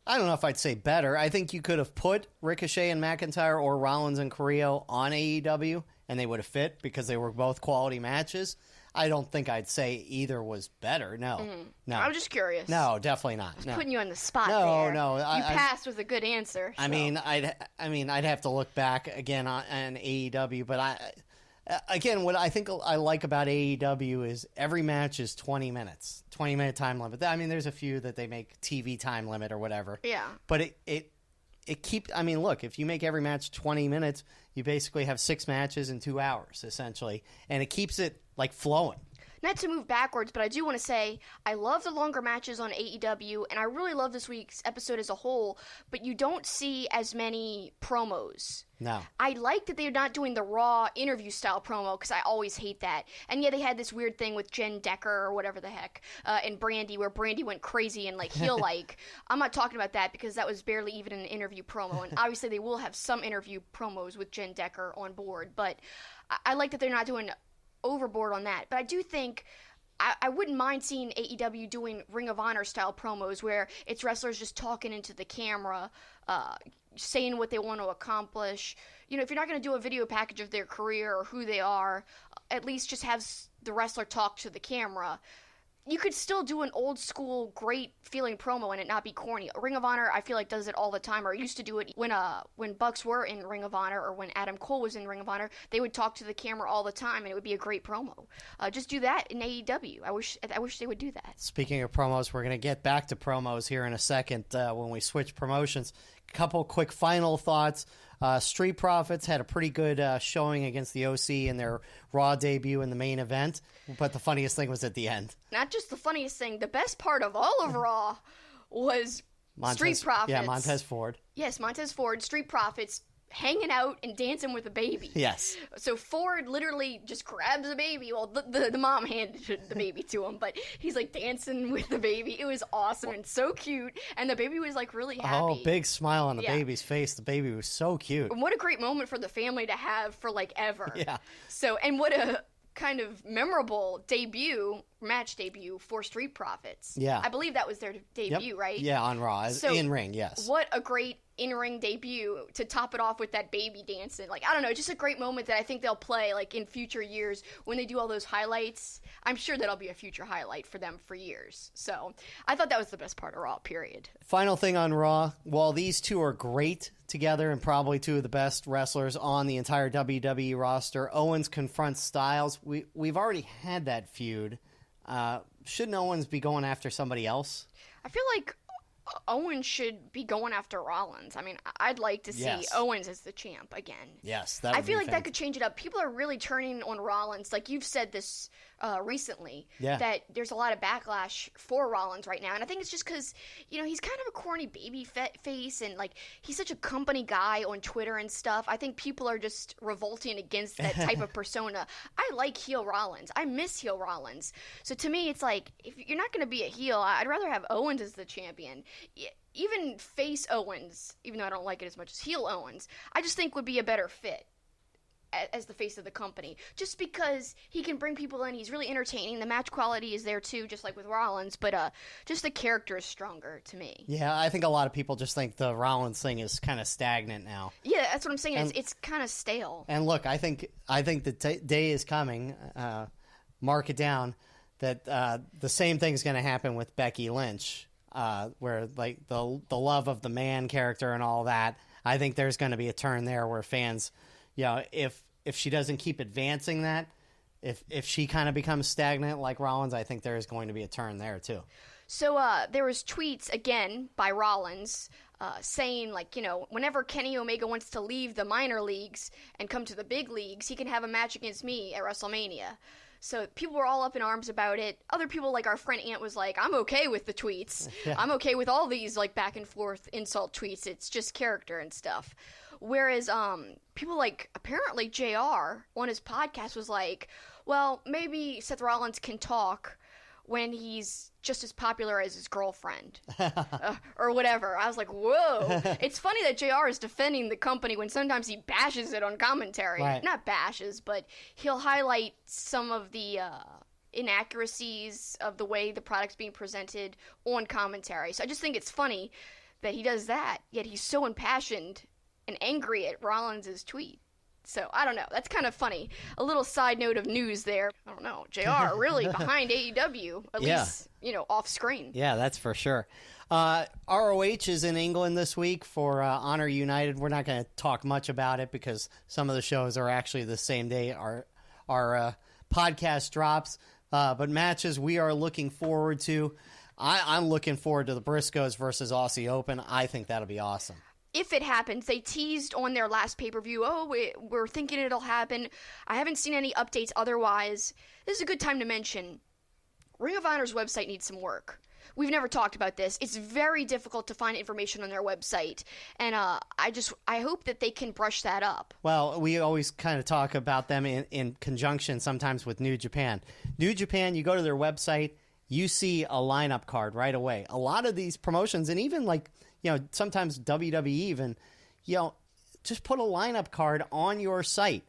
don't know if I'd say better. I think you could have put Ricochet and McIntyre or Rollins and Carrillo on AEW, and they would have fit because they were both quality matches. I don't think I'd say either was better. No, no. I'm just curious. No, definitely not. I was putting you on the spot No, there. no. You passed with a good answer. I mean, I'd have to look back again on AEW, but what I think I like about AEW is every match is 20 minutes, 20-minute time limit. I mean, there's a few that they make TV time limit or whatever. Yeah. But it keeps. I mean, look, if you make every match 20 minutes, you basically have 6 matches in 2 hours essentially, and it keeps it like flowing. Not to move backwards, but I do want to say I love the longer matches on AEW, and I really love this week's episode as a whole, but you don't see as many promos. No. I like that they're not doing the Raw interview-style promo, because I always hate that. And yeah, they had this weird thing with Jen Decker, or whatever the heck, and Brandy, where Brandy went crazy and, heel-like. I'm not talking about that, because that was barely even an interview promo, and obviously they will have some interview promos with Jen Decker on board, but I like that they're not doing overboard on that. But I do think I wouldn't mind seeing AEW doing Ring of Honor style promos where it's wrestlers just talking into the camera, saying what they want to accomplish. If you're not going to do a video package of their career or who they are, at least just have the wrestler talk to the camera. You could still do an old school great feeling promo and it not be corny. Ring of Honor, I feel like, does it all the time, or used to do it when Bucks were in Ring of Honor, or when Adam Cole was in Ring of Honor. They would talk to the camera all the time and it would be a great promo. Just do that in AEW. I wish they would do that. Speaking of promos, we're going to get back to promos here in a second when we switch promotions. Couple quick final thoughts. Street Profits had a pretty good showing against the OC in their Raw debut in the main event, but the funniest thing was at the end. Not just the funniest thing, the best part of all of Raw was Street Profits. Yeah, Montez Ford. Yes, Montez Ford, Street Profits, hanging out and dancing with a baby. Yes. So Ford literally just grabs the baby. Well, the mom handed the baby to him, but he's dancing with the baby. It was awesome and so cute, and the baby was really happy. Oh, big smile on the baby's face. The baby was so cute. And what a great moment for the family to have for ever. Yeah. So, and what a kind of memorable match debut for Street Profits. Yeah. I believe that was their debut, right? Yeah, on Raw. So, in ring, yes. What a great in-ring debut to top it off with that baby dancing. I don't know, just a great moment that I think they'll play in future years when they do all those highlights. I'm sure that'll be a future highlight for them for years. So I thought that was the best part of Raw, period. Final thing on Raw, while these two are great together and probably two of the best wrestlers on the entire WWE roster, Owens confronts Styles. We've already had that feud. Shouldn't Owens be going after somebody else? I feel like Owens should be going after Rollins. I mean, I'd like to see Owens as the champ again. Yes, I feel like that could change it up. People are really turning on Rollins. You've said this recently, that there's a lot of backlash for Rollins right now. And I think it's just because, he's kind of a corny baby face, and he's such a company guy on Twitter and stuff. I think people are just revolting against that type of persona. I like heel Rollins. I miss heel Rollins. So to me, it's if you're not going to be a heel, I'd rather have Owens as the champion. Even face Owens, even though I don't like it as much as heel Owens, I just think would be a better fit as the face of the company, just because he can bring people in. He's really entertaining. The match quality is there too, just like with Rollins, but just the character is stronger to me. Yeah, I think a lot of people just think the Rollins thing is kind of stagnant now. Yeah, that's what I'm saying. It's kind of stale. And look, I think the day is coming, mark it down, that the same thing's going to happen with Becky Lynch, where the love of the man character and all that, I think there's going to be a turn there where fans, if she doesn't keep advancing that, if she kind of becomes stagnant like Rollins, I think there is going to be a turn there too. So there was tweets again by Rollins saying, like, whenever Kenny Omega wants to leave the minor leagues and come to the big leagues, he can have a match against me at WrestleMania. So people were all up in arms about it. Other people, like our friend Ant, was like, I'm okay with the tweets. Yeah. I'm okay with all these like back and forth insult tweets. It's just character and stuff. Whereas people like apparently JR on his podcast was like, well, maybe Seth Rollins can talk when he's just as popular as his girlfriend or whatever. I was like, whoa. It's funny that JR is defending the company when sometimes he bashes it on commentary. Right. Not bashes, but he'll highlight some of the inaccuracies of the way the product's being presented on commentary. So I just think it's funny that he does that, yet he's so impassioned and angry at Rollins' tweet. So, I don't know. That's kind of funny. A little side note of news there. I don't know. JR really behind AEW, at least, off screen. Yeah, that's for sure. ROH is in England this week for Honor United. We're not going to talk much about it because some of the shows are actually the same day our podcast drops. But matches we are looking forward to. I'm looking forward to the Briscoes versus Aussie Open. I think that'll be awesome. If it happens, they teased on their last pay-per-view, we're thinking it'll happen. I haven't seen any updates otherwise. This is a good time to mention, Ring of Honor's website needs some work. We've never talked about this. It's very difficult to find information on their website, and I hope that they can brush that up. Well, we always kind of talk about them in conjunction sometimes with New Japan. New Japan, you go to their website, you see a lineup card right away. A lot of these promotions, and even like, sometimes WWE even, just put a lineup card on your site.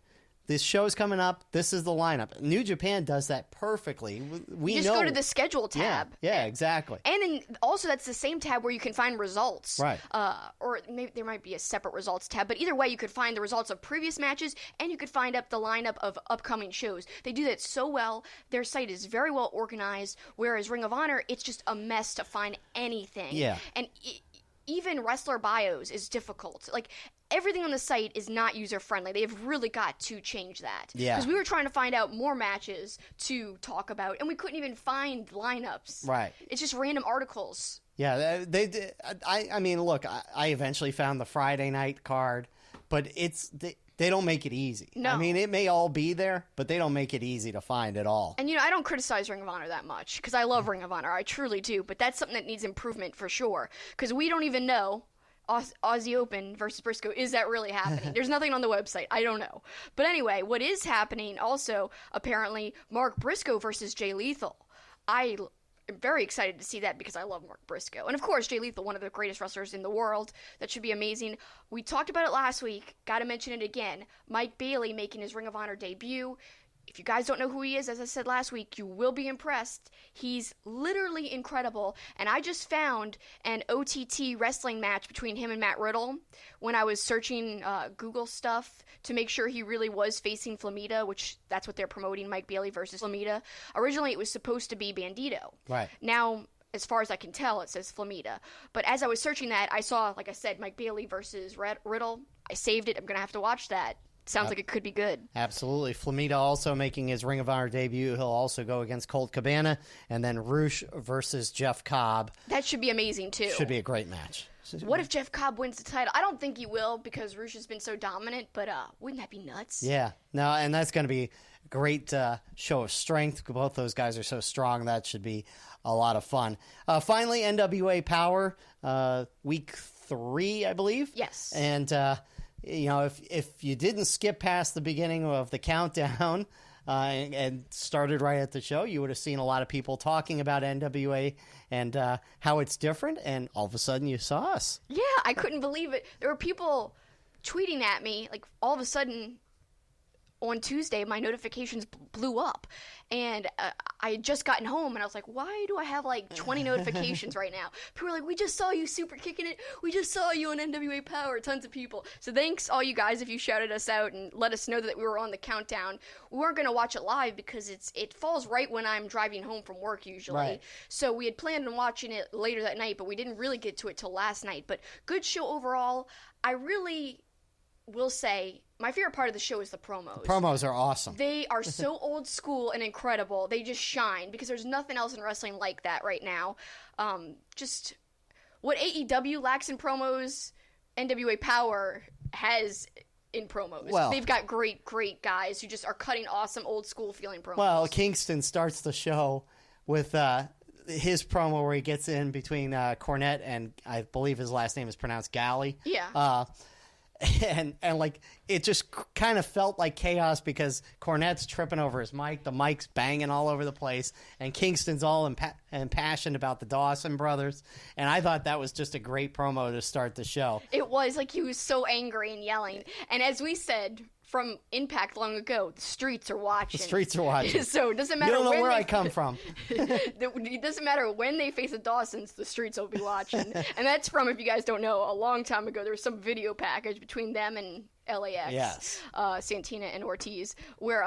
This show's coming up. This is the lineup. New Japan does that perfectly. We you just go to the schedule tab. Yeah, exactly. And then also that's the same tab where you can find results. Right. Or maybe there might be a separate results tab, but either way you could find the results of previous matches and you could find up the lineup of upcoming shows. They do that so well. Their site is very well organized, whereas Ring of Honor, it's just a mess to find anything. Yeah. And even wrestler bios is difficult. Like, everything on the site is not user-friendly. They've really got to change that. Yeah. Because we were trying to find out more matches to talk about, and we couldn't even find lineups. Right. It's just random articles. Yeah, they did. I mean, look, I eventually found the Friday night card, but they don't make it easy. No. I mean, it may all be there, but they don't make it easy to find at all. And, I don't criticize Ring of Honor that much, because I love Ring of Honor. I truly do, but that's something that needs improvement for sure, because we don't even know Aussie Open versus Briscoe. Is that really happening? There's nothing on the website. I don't know. But anyway, what is happening also, apparently, Mark Briscoe versus Jay Lethal. I am very excited to see that because I love Mark Briscoe. And of course, Jay Lethal, one of the greatest wrestlers in the world. That should be amazing. We talked about it last week. Got to mention it again. Mike Bailey making his Ring of Honor debut. If you guys don't know who he is, as I said last week, you will be impressed. He's literally incredible. And I just found an OTT wrestling match between him and Matt Riddle when I was searching Google stuff to make sure he really was facing Flamita, which that's what they're promoting, Mike Bailey versus Flamita. Originally, it was supposed to be Bandito. Right. Now, as far as I can tell, it says Flamita. But as I was searching that, I saw, like I said, Mike Bailey versus Riddle. I saved it. I'm going to have to watch that. Sounds like it could be good. Absolutely. Flamita also making his Ring of Honor debut. He'll also go against Colt Cabana. And then Roosh versus Jeff Cobb. That should be amazing, too. Should be a great match. What if Jeff Cobb wins the title? I don't think he will because Roosh has been so dominant, but wouldn't that be nuts? Yeah. No, and that's going to be a great show of strength. Both those guys are so strong. That should be a lot of fun. Finally, NWA Powerrr, week 3, I believe. Yes. And... if you didn't skip past the beginning of the countdown and started right at the show, you would have seen a lot of people talking about NWA and how it's different, and all of a sudden you saw us. Yeah, I couldn't believe it. There were people tweeting at me, like, all of a sudden, on Tuesday, my notifications blew up, and I had just gotten home, and I was like, why do I have like 20 notifications right now? People were like, we just saw you super kicking it. We just saw you on NWA Powerrr. Tons of people. So thanks all you guys if you shouted us out and let us know that we were on the countdown. We weren't going to watch it live because it falls right when I'm driving home from work usually. Right. So we had planned on watching it later that night, but we didn't really get to it till last night. But good show overall. I really will say my favorite part of the show is the promos. Promos are awesome. They are so old school and incredible. They just shine because there's nothing else in wrestling like that right now. Just what AEW lacks in promos, NWA Powerrr has in promos. Well, they've got great guys who just are cutting awesome old school feeling promos. Well, Kingston starts the show with his promo where he gets in between Cornette and I believe his last name is pronounced Galley. Yeah. And like it just kind of felt like chaos because Cornette's tripping over his mic, the mic's banging all over the place, and Kingston's all impassioned about the Dawson brothers. And I thought that was just a great promo to start the show. It was like he was so angry and yelling. And as we said from Impact long ago, the streets are watching. The streets are watching. So it doesn't matter. You don't know where I come from. It doesn't matter when they face the Dawsons, the streets will be watching. And that's from, if you guys don't know, a long time ago. There was some video package between them and LAX, yes. Santina and Ortiz, where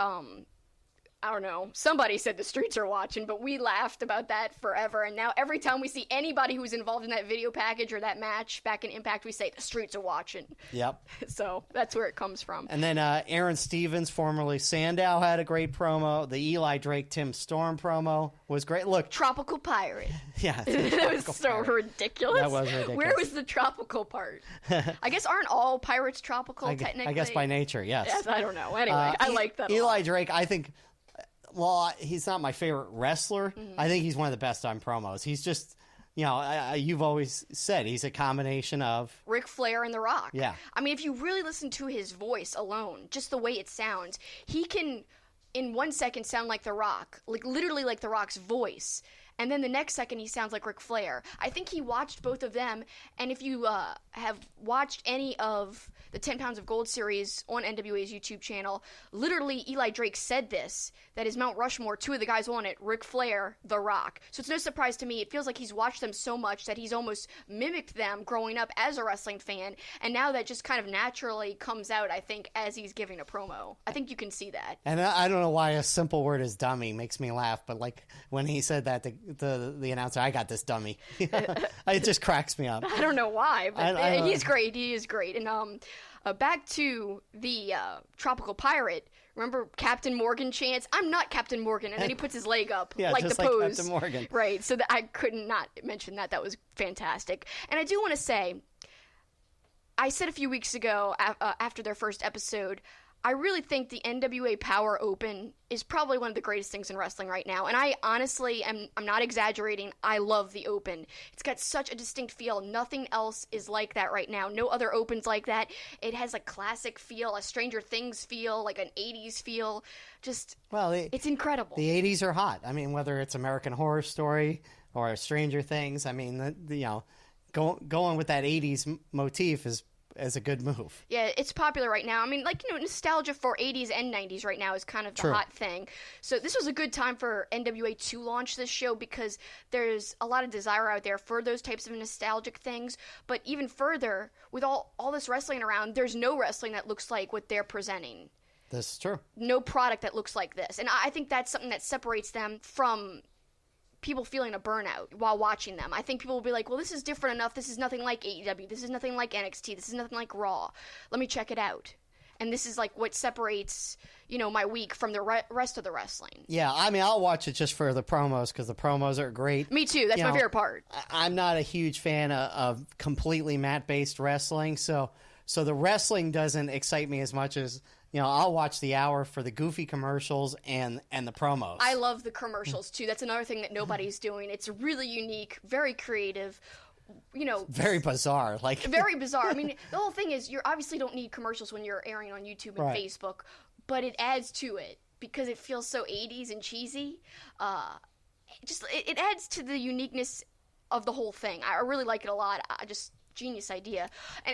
I don't know, somebody said the streets are watching, but we laughed about that forever. And now every time we see anybody who was involved in that video package or that match back in Impact, we say the streets are watching. Yep. So that's where it comes from. And then Aaron Stevens, formerly Sandow, had a great promo. The Eli Drake Tim Storm promo was great. Look, Tropical Pirate. Yeah. That was so ridiculous. That was ridiculous. Where was the tropical part? I guess aren't all pirates tropical, technically? I guess by nature, yes. Yes, I don't know. Anyway, I like that a Eli lot. Drake, I think, well, he's not my favorite wrestler. Mm-hmm. I think he's one of the best on promos. He's just, you've always said he's a combination of Ric Flair and The Rock. Yeah. I mean, if you really listen to his voice alone, just the way it sounds, he can, in 1 second, sound like The Rock. Like, literally like The Rock's voice. And then the next second, he sounds like Ric Flair. I think he watched both of them. And if you have watched any of the 10 Pounds of Gold series on NWA's YouTube channel, literally Eli Drake said this, that his Mount Rushmore, two of the guys on it, Ric Flair, The Rock. So it's no surprise to me. It feels like he's watched them so much that he's almost mimicked them growing up as a wrestling fan. And now that just kind of naturally comes out, I think, as he's giving a promo. I think you can see that. And I don't know why a simple word as dummy makes me laugh, but like when he said that, the announcer, I got this dummy. It just cracks me up. I don't know why, but he's great. He is great. And back to the Tropical Pirate. Remember Captain Morgan chants, "I'm not Captain Morgan," and then he puts his leg up, yeah, like just the like pose. Captain Morgan. Right. So I could not mention that. That was fantastic. And I do want to say, I said a few weeks ago after their first episode, I really think the NWA Powerrr Open is probably one of the greatest things in wrestling right now. And I honestly I'm not exaggerating. I love the Open. It's got such a distinct feel. Nothing else is like that right now. No other Opens like that. It has a classic feel, a Stranger Things feel, like an 80s feel. Just, it's incredible. The 80s are hot. I mean, whether it's American Horror Story or Stranger Things, I mean, going with that 80s motif is a good move. Yeah, it's popular right now. I mean, nostalgia for 80s and 90s right now is kind of the hot thing. So this was a good time for NWA to launch this show because there's a lot of desire out there for those types of nostalgic things. But even further, with all this wrestling around, there's no wrestling that looks like what they're presenting. This is true. No product that looks like this. And I think that's something that separates them from people feeling a burnout while watching them. I think people will be like, well, this is different enough. This is nothing like AEW. This is nothing like NXT. This is nothing like Raw. Let me check it out. And this is like what separates, my week from the rest of the wrestling. Yeah, I mean, I'll watch it just for the promos because the promos are great. Me too. That's my favorite part. I'm not a huge fan of completely mat-based wrestling, so the wrestling doesn't excite me as much as I'll watch the hour for the goofy commercials and the promos. I love the commercials too. That's another thing that nobody's doing. It's really unique, very creative. Very bizarre. Very bizarre. I memean, the whole thing is you obviously don't need commercials when you're airing on YouTube and Facebook, but it adds to it because it feels so 80s and cheesy. It adds to the uniqueness of the whole thing. I really like it a lot. Genius idea.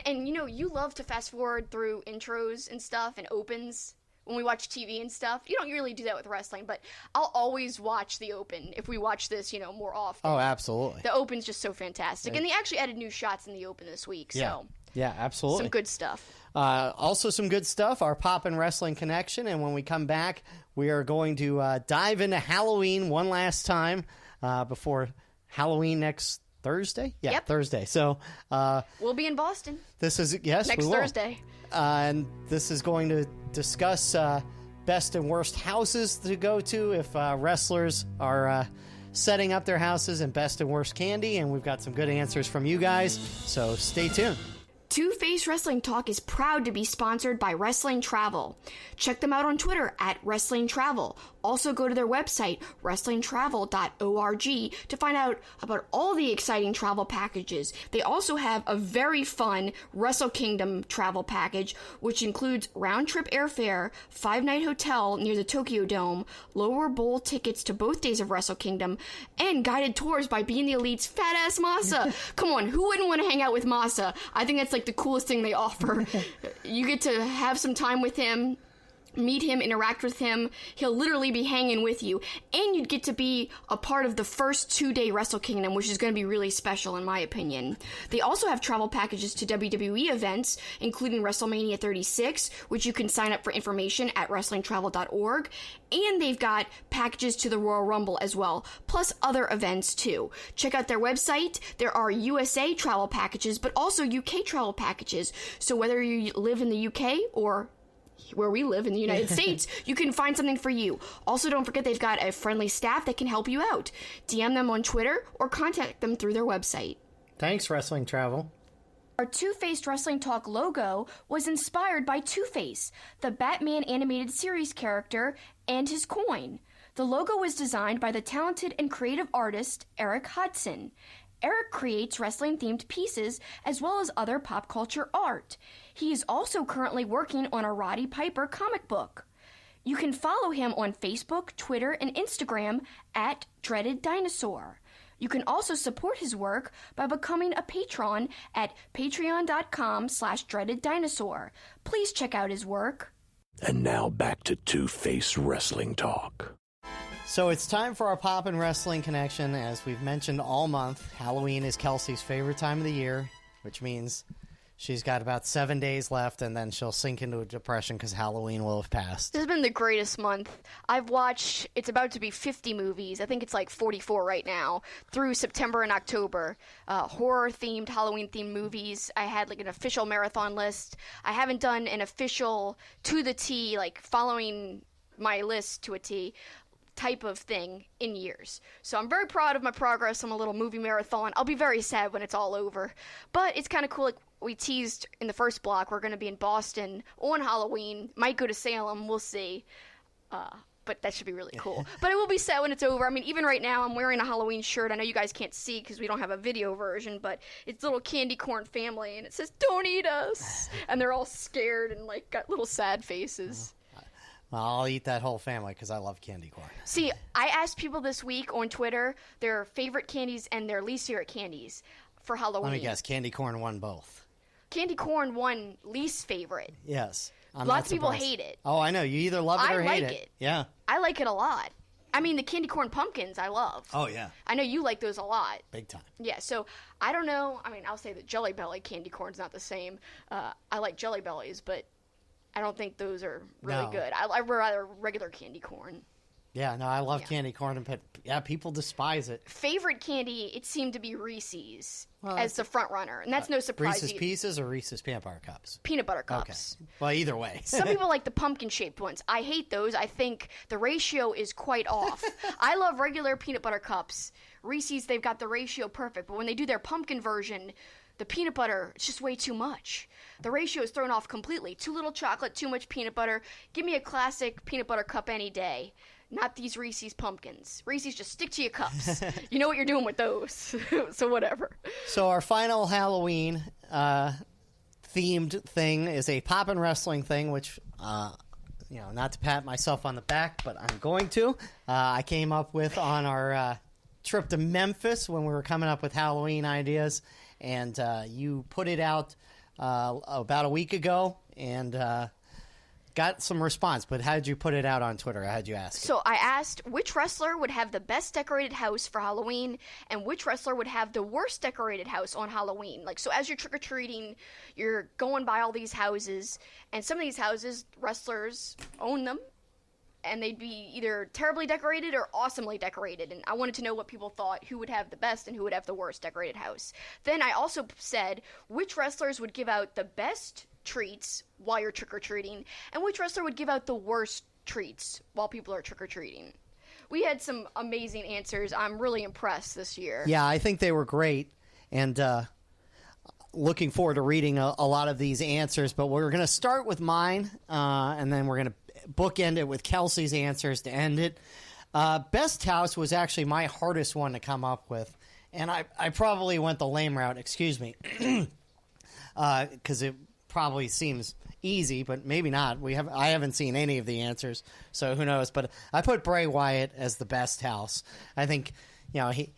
And you love to fast forward through intros and stuff and opens when we watch TV and stuff. You don't really do that with wrestling, but I'll always watch the Open if we watch this, more often. Oh, absolutely. The Open's just so fantastic. And they actually added new shots in the Open this week, so. Yeah, absolutely. Some good stuff. Also some good stuff, our Poppin' Wrestling Connection, and when we come back, we are going to dive into Halloween one last time before Halloween next Thursday? Yeah, yep. Thursday. So we'll be in Boston. This is, yes, next we will. Thursday. And this is going to discuss best and worst houses to go to if wrestlers are setting up their houses, and best and worst candy, and we've got some good answers from you guys, so stay tuned. Two-Face Wrestling Talk is proud to be sponsored by Wrestling Travel. Check them out on Twitter at Wrestling Travel. Also go to their website, wrestlingtravel.org, to find out about all the exciting travel packages. They also have a very fun Wrestle Kingdom travel package, which includes round-trip airfare, 5-night hotel near the Tokyo Dome, lower bowl tickets to both days of Wrestle Kingdom, and guided tours by Being the Elite's fat-ass Masa. Come on, who wouldn't want to hang out with Masa? I think that's like the coolest thing they offer. You get to have some time with him, meet him, interact with him. He'll literally be hanging with you. And you'd get to be a part of the first 2-day Wrestle Kingdom, which is going to be really special in my opinion. They also have travel packages to WWE events, including WrestleMania 36, which you can sign up for information at wrestlingtravel.org. And they've got packages to the Royal Rumble as well, plus other events too. Check out their website. There are USA travel packages, but also UK travel packages. So whether you live in the UK or where we live in the United States, you can find something for you. Also, don't forget they've got a friendly staff that can help you out. DM them on Twitter or contact them through their website. Thanks, Wrestling Travel. Our Two-Faced Wrestling Talk logo was inspired by Two-Face, the Batman animated series character, and his coin. The logo was designed by the talented and creative artist Eric Hudson. Eric creates wrestling-themed pieces as well as other pop culture art. He is also currently working on a Roddy Piper comic book. You can follow him on Facebook, Twitter, and Instagram at Dreaded Dinosaur. You can also support his work by becoming a patron at patreon.com/dreadeddinosaur. Please check out his work. And now back to Two-Face Wrestling Talk. So it's time for our Poppin' Wrestling Connection. As we've mentioned all month, Halloween is Kelsi's favorite time of the year, which means she's got about 7 days left, and then she'll sink into a depression because Halloween will have passed. This has been the greatest month. I've watched, it's about to be 50 movies. I think it's like 44 right now, through September and October. Horror-themed, Halloween-themed movies. I had like an official marathon list. I haven't done an official to the T, like following my list to a T type of thing in years. So I'm very proud of my progress on a little movie marathon. I'll be very sad when it's all over. But it's kind of cool. Like we teased in the first block, we're going to be in Boston on Halloween. Might go to Salem. We'll see. But that should be really cool. But it will be sad when it's over. I mean, even right now, I'm wearing a Halloween shirt. I know you guys can't see because we don't have a video version, but it's little candy corn family, and it says, "Don't eat us." And they're all scared and like got little sad faces. Well, I'll eat that whole family because I love candy corn. See, I asked people this week on Twitter their favorite candies and their least favorite candies for Halloween. Let me guess, candy corn won both. Candy corn won least favorite. Yes. Lots of people hate it. Oh, I know. You either love it or hate it. I like it. Yeah. I like it a lot. I mean, the candy corn pumpkins I love. Oh, yeah. I know you like those a lot. Big time. Yeah, so I don't know. I mean, I'll say that Jelly Belly candy corn's not the same. I like Jelly Bellies, but I don't think those are really good. I rather regular candy corn. Yeah, no, I love candy corn, but yeah, people despise it. Favorite candy, it seemed to be Reese's as the front runner, and that's no surprise. Reese's Pieces or Reese's Peanut Butter Cups? Peanut Butter Cups. Okay. Well, either way. Some people like the pumpkin-shaped ones. I hate those. I think the ratio is quite off. I love regular Peanut Butter Cups. Reese's, they've got the ratio perfect, but when they do their pumpkin version, the peanut butter, it's just way too much. The ratio is thrown off completely. Too little chocolate, too much peanut butter. Give me a classic peanut butter cup any day. Not these Reese's pumpkins. Reese's, just stick to your cups. You know what you're doing with those. So whatever. So our final Halloween themed thing is a Poppin' Wrestling thing, which, not to pat myself on the back, but I'm going to. I came up with on our trip to Memphis when we were coming up with Halloween ideas. And you put it out about a week ago, and got some response, but how did you put it out on Twitter? How did you ask? So I asked which wrestler would have the best decorated house for Halloween and which wrestler would have the worst decorated house on Halloween. Like, so as you're trick-or-treating, you're going by all these houses, and some of these houses, wrestlers own them, and they'd be either terribly decorated or awesomely decorated. And I wanted to know what people thought, who would have the best and who would have the worst decorated house. Then I also said which wrestlers would give out the best treats while you're trick-or-treating, and which wrestler would give out the worst treats while people are trick-or-treating. We had some amazing answers. I'm really impressed this year. Yeah, I think they were great, and looking forward to reading a lot of these answers, but we're going to start with mine, and then we're going to bookend it with Kelsi's answers to end it. Best house was actually my hardest one to come up with, and I probably went the lame route, excuse me, because it probably seems easy, but maybe not. I haven't seen any of the answers, so who knows. But I put Bray Wyatt as the best house. I think,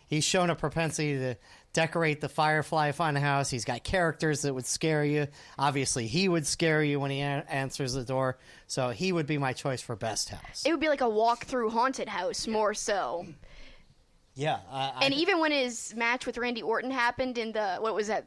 he's shown a propensity to decorate the Firefly Funhouse. He's got characters that would scare you. Obviously, he would scare you when he answers the door. So he would be my choice for best house. It would be like a walk-through haunted house, more so. Yeah. And even when his match with Randy Orton happened in the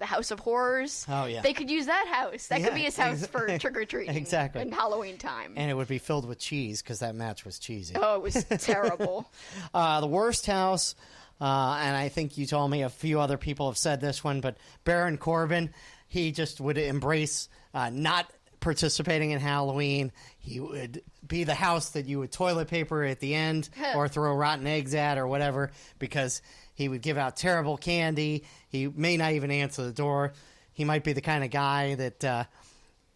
House of Horrors, they could use that house. That could be his house for trick-or-treating exactly. in Halloween time. And it would be filled with cheese because that match was cheesy. Oh, it was terrible. The worst house, and I think you told me a few other people have said this one, but Baron Corbin, he just would embrace not participating in Halloween. He would be the house that you would toilet paper at the end or throw rotten eggs at or whatever, because he would give out terrible candy. He may not even answer the door. He might be the kind of guy that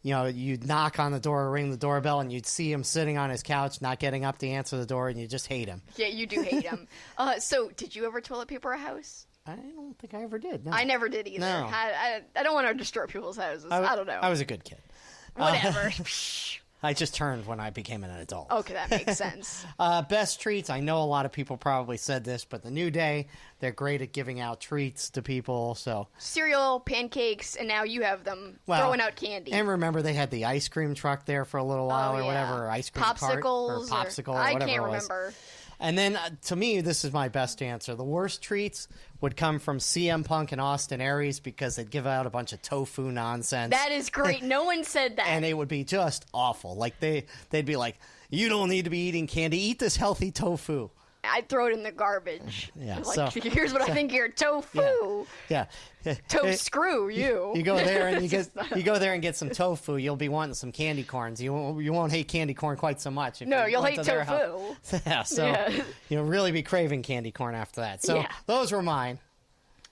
you'd knock on the door or ring the doorbell and you'd see him sitting on his couch not getting up to answer the door, and you just hate him. Yeah, you do hate him. So did you ever toilet paper a house? I don't think I ever did. No. I never did either. No. I don't want to destroy people's houses. I don't know. I was a good kid. Whatever. I just turned when I became an adult. Okay, that makes sense. Best treats. I know a lot of people probably said this, but the New Day, they're great at giving out treats to people. So cereal, pancakes, and now you have them throwing out candy. And remember, they had the ice cream truck there for a little while or whatever, or ice cream cart or popsicle or whatever I can't it was. remember. And then, to me, this is my best answer. The worst treats would come from CM Punk and Austin Aries because they'd give out a bunch of tofu nonsense. That is great. No one said that. And it would be just awful. Like, they'd be like, you don't need to be eating candy. Eat this healthy tofu. I'd throw it in the garbage. Yeah. Here's what I think here: tofu. Yeah. Screw you. You go there and you go there and get some tofu. You'll be wanting some candy corns. You won't hate candy corn quite so much. No, you'll hate tofu. You'll really be craving candy corn after that. So those were mine.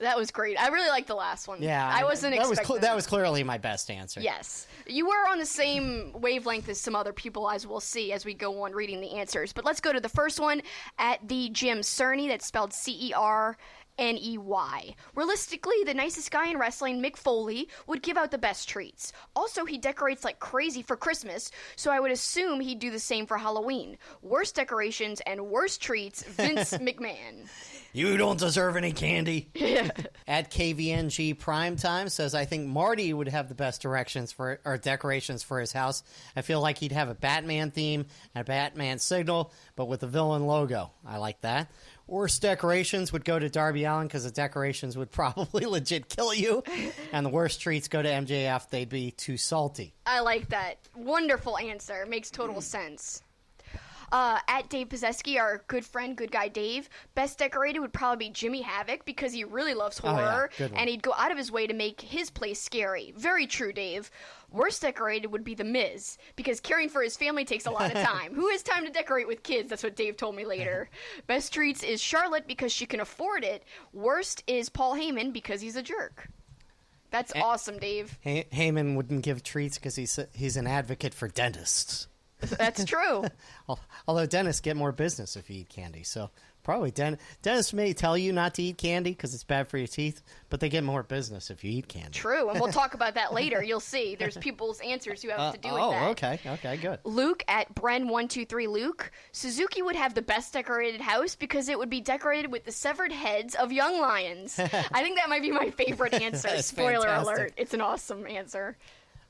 That was great. I really liked the last one. Yeah, I wasn't expecting that was clearly my best answer. Yes. You were on the same wavelength as some other people, as we'll see as we go on reading the answers. But let's go to the first one at the Jim Cerny. That's spelled Cerney. Realistically, the nicest guy in wrestling, Mick Foley, would give out the best treats. Also, he decorates like crazy for Christmas, so I would assume he'd do the same for Halloween. Worst decorations and worst treats, Vince McMahon. You don't deserve any candy. At KVNG Primetime says, I think Marty would have the best decorations for his house. I feel like he'd have a Batman theme and a Batman signal, but with a villain logo. I like that. Worst decorations would go to Darby Allin because the decorations would probably legit kill you. And the worst treats go to MJF. They'd be too salty. I like that. Wonderful answer. Makes total sense. At Dave Pozeski, our good friend, good guy Dave, best decorated would probably be Jimmy Havoc because he really loves horror, and he'd go out of his way to make his place scary. Very true, Dave. Worst decorated would be The Miz because caring for his family takes a lot of time. Who has time to decorate with kids? That's what Dave told me later. Best treats is Charlotte because she can afford it. Worst is Paul Heyman because he's a jerk. That's awesome, Dave. Heyman wouldn't give treats because he's an advocate for dentists. That's true. Although dentists get more business if you eat candy, so probably dentists may tell you not to eat candy because it's bad for your teeth, but they get more business if you eat candy. True, and we'll talk about that later. You'll see. There's people's answers who have to do with that. Oh, okay, good. Luke at Bren123 Luke. Suzuki would have the best decorated house because it would be decorated with the severed heads of young lions. I think that might be my favorite answer. Spoiler alert. It's an awesome answer.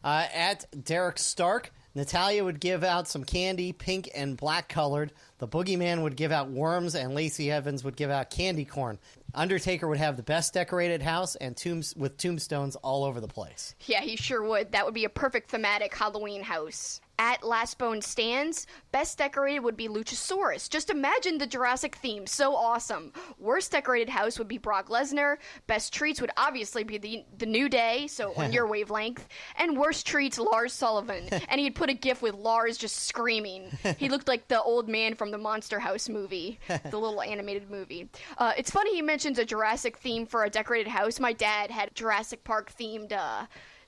At Derek Stark, Natalia would give out some candy, pink and black colored. The Boogeyman would give out worms, and Lacey Evans would give out candy corn. Undertaker would have the best decorated house and with tombstones all over the place. Yeah, he sure would. That would be a perfect thematic Halloween house. At Last Bone Stands, best decorated would be Luchasaurus. Just imagine the Jurassic theme. So awesome. Worst decorated house would be Brock Lesnar. Best treats would obviously be the New Day, so on your wavelength. And worst treats, Lars Sullivan. And he'd put a gif with Lars just screaming. He looked like the old man from the Monster House movie, the little animated movie. It's funny he mentions a Jurassic theme for a decorated house. My dad had Jurassic Park themed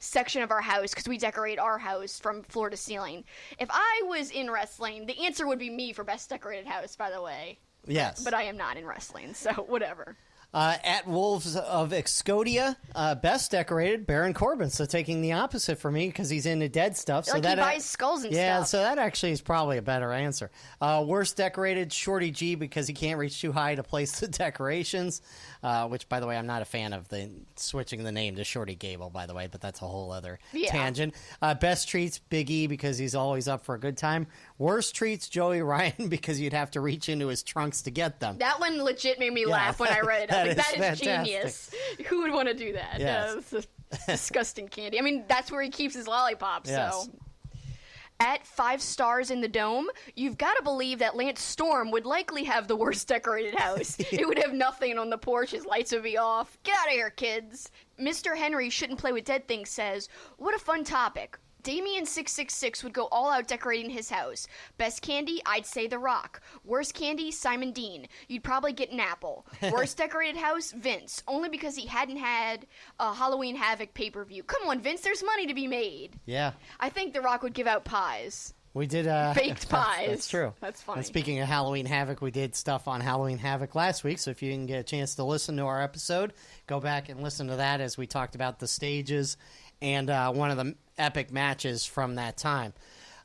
section of our house because we decorate our house from floor to ceiling. If I was in wrestling, the answer would be me for best decorated house, by the way. Yes. But I am not in wrestling, so whatever. At Wolves of Excodia, best decorated, Baron Corbin. So taking the opposite for me because he's into dead stuff. So like that he buys skulls and stuff. Yeah, so that actually is probably a better answer. Worst decorated, Shorty G, because he can't reach too high to place the decorations. Which, by the way, I'm not a fan of the switching the name to Shorty Gable, by the way, but that's a whole other tangent. Best treats, Big E, because he's always up for a good time. Worst treats, Joey Ryan, because you'd have to reach into his trunks to get them. That one legit made me laugh when I read it. I was like, that is fantastic. Genius. Who would want to do that? Yes. It's a disgusting candy. I mean, that's where he keeps his lollipops, Yes. so... At 5 stars in the dome, you've got to believe that Lance Storm would likely have the worst decorated house. It would have nothing on the porch. His lights would be off. Get out of here, kids. Mr. Henry Shouldn't Play with Dead Things says, what a fun topic. Damien666 would go all out decorating his house. Best candy, I'd say The Rock. Worst candy, Simon Dean. You'd probably get an apple. Worst decorated house, Vince. Only because he hadn't had a Halloween Havoc pay-per-view. Come on, Vince, there's money to be made. Yeah. I think The Rock would give out pies. We did baked pies. That's true. That's funny. And speaking of Halloween Havoc, we did stuff on Halloween Havoc last week. So if you didn't get a chance to listen to our episode, go back and listen to that as we talked about the stages and one of the epic matches from that time.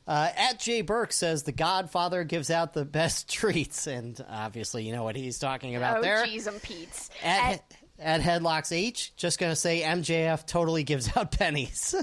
At Jay Burke says the Godfather gives out the best treats, and obviously you know what he's talking about there. Oh, jeez, Pete's. At Headlocks H, just going to say MJF totally gives out pennies.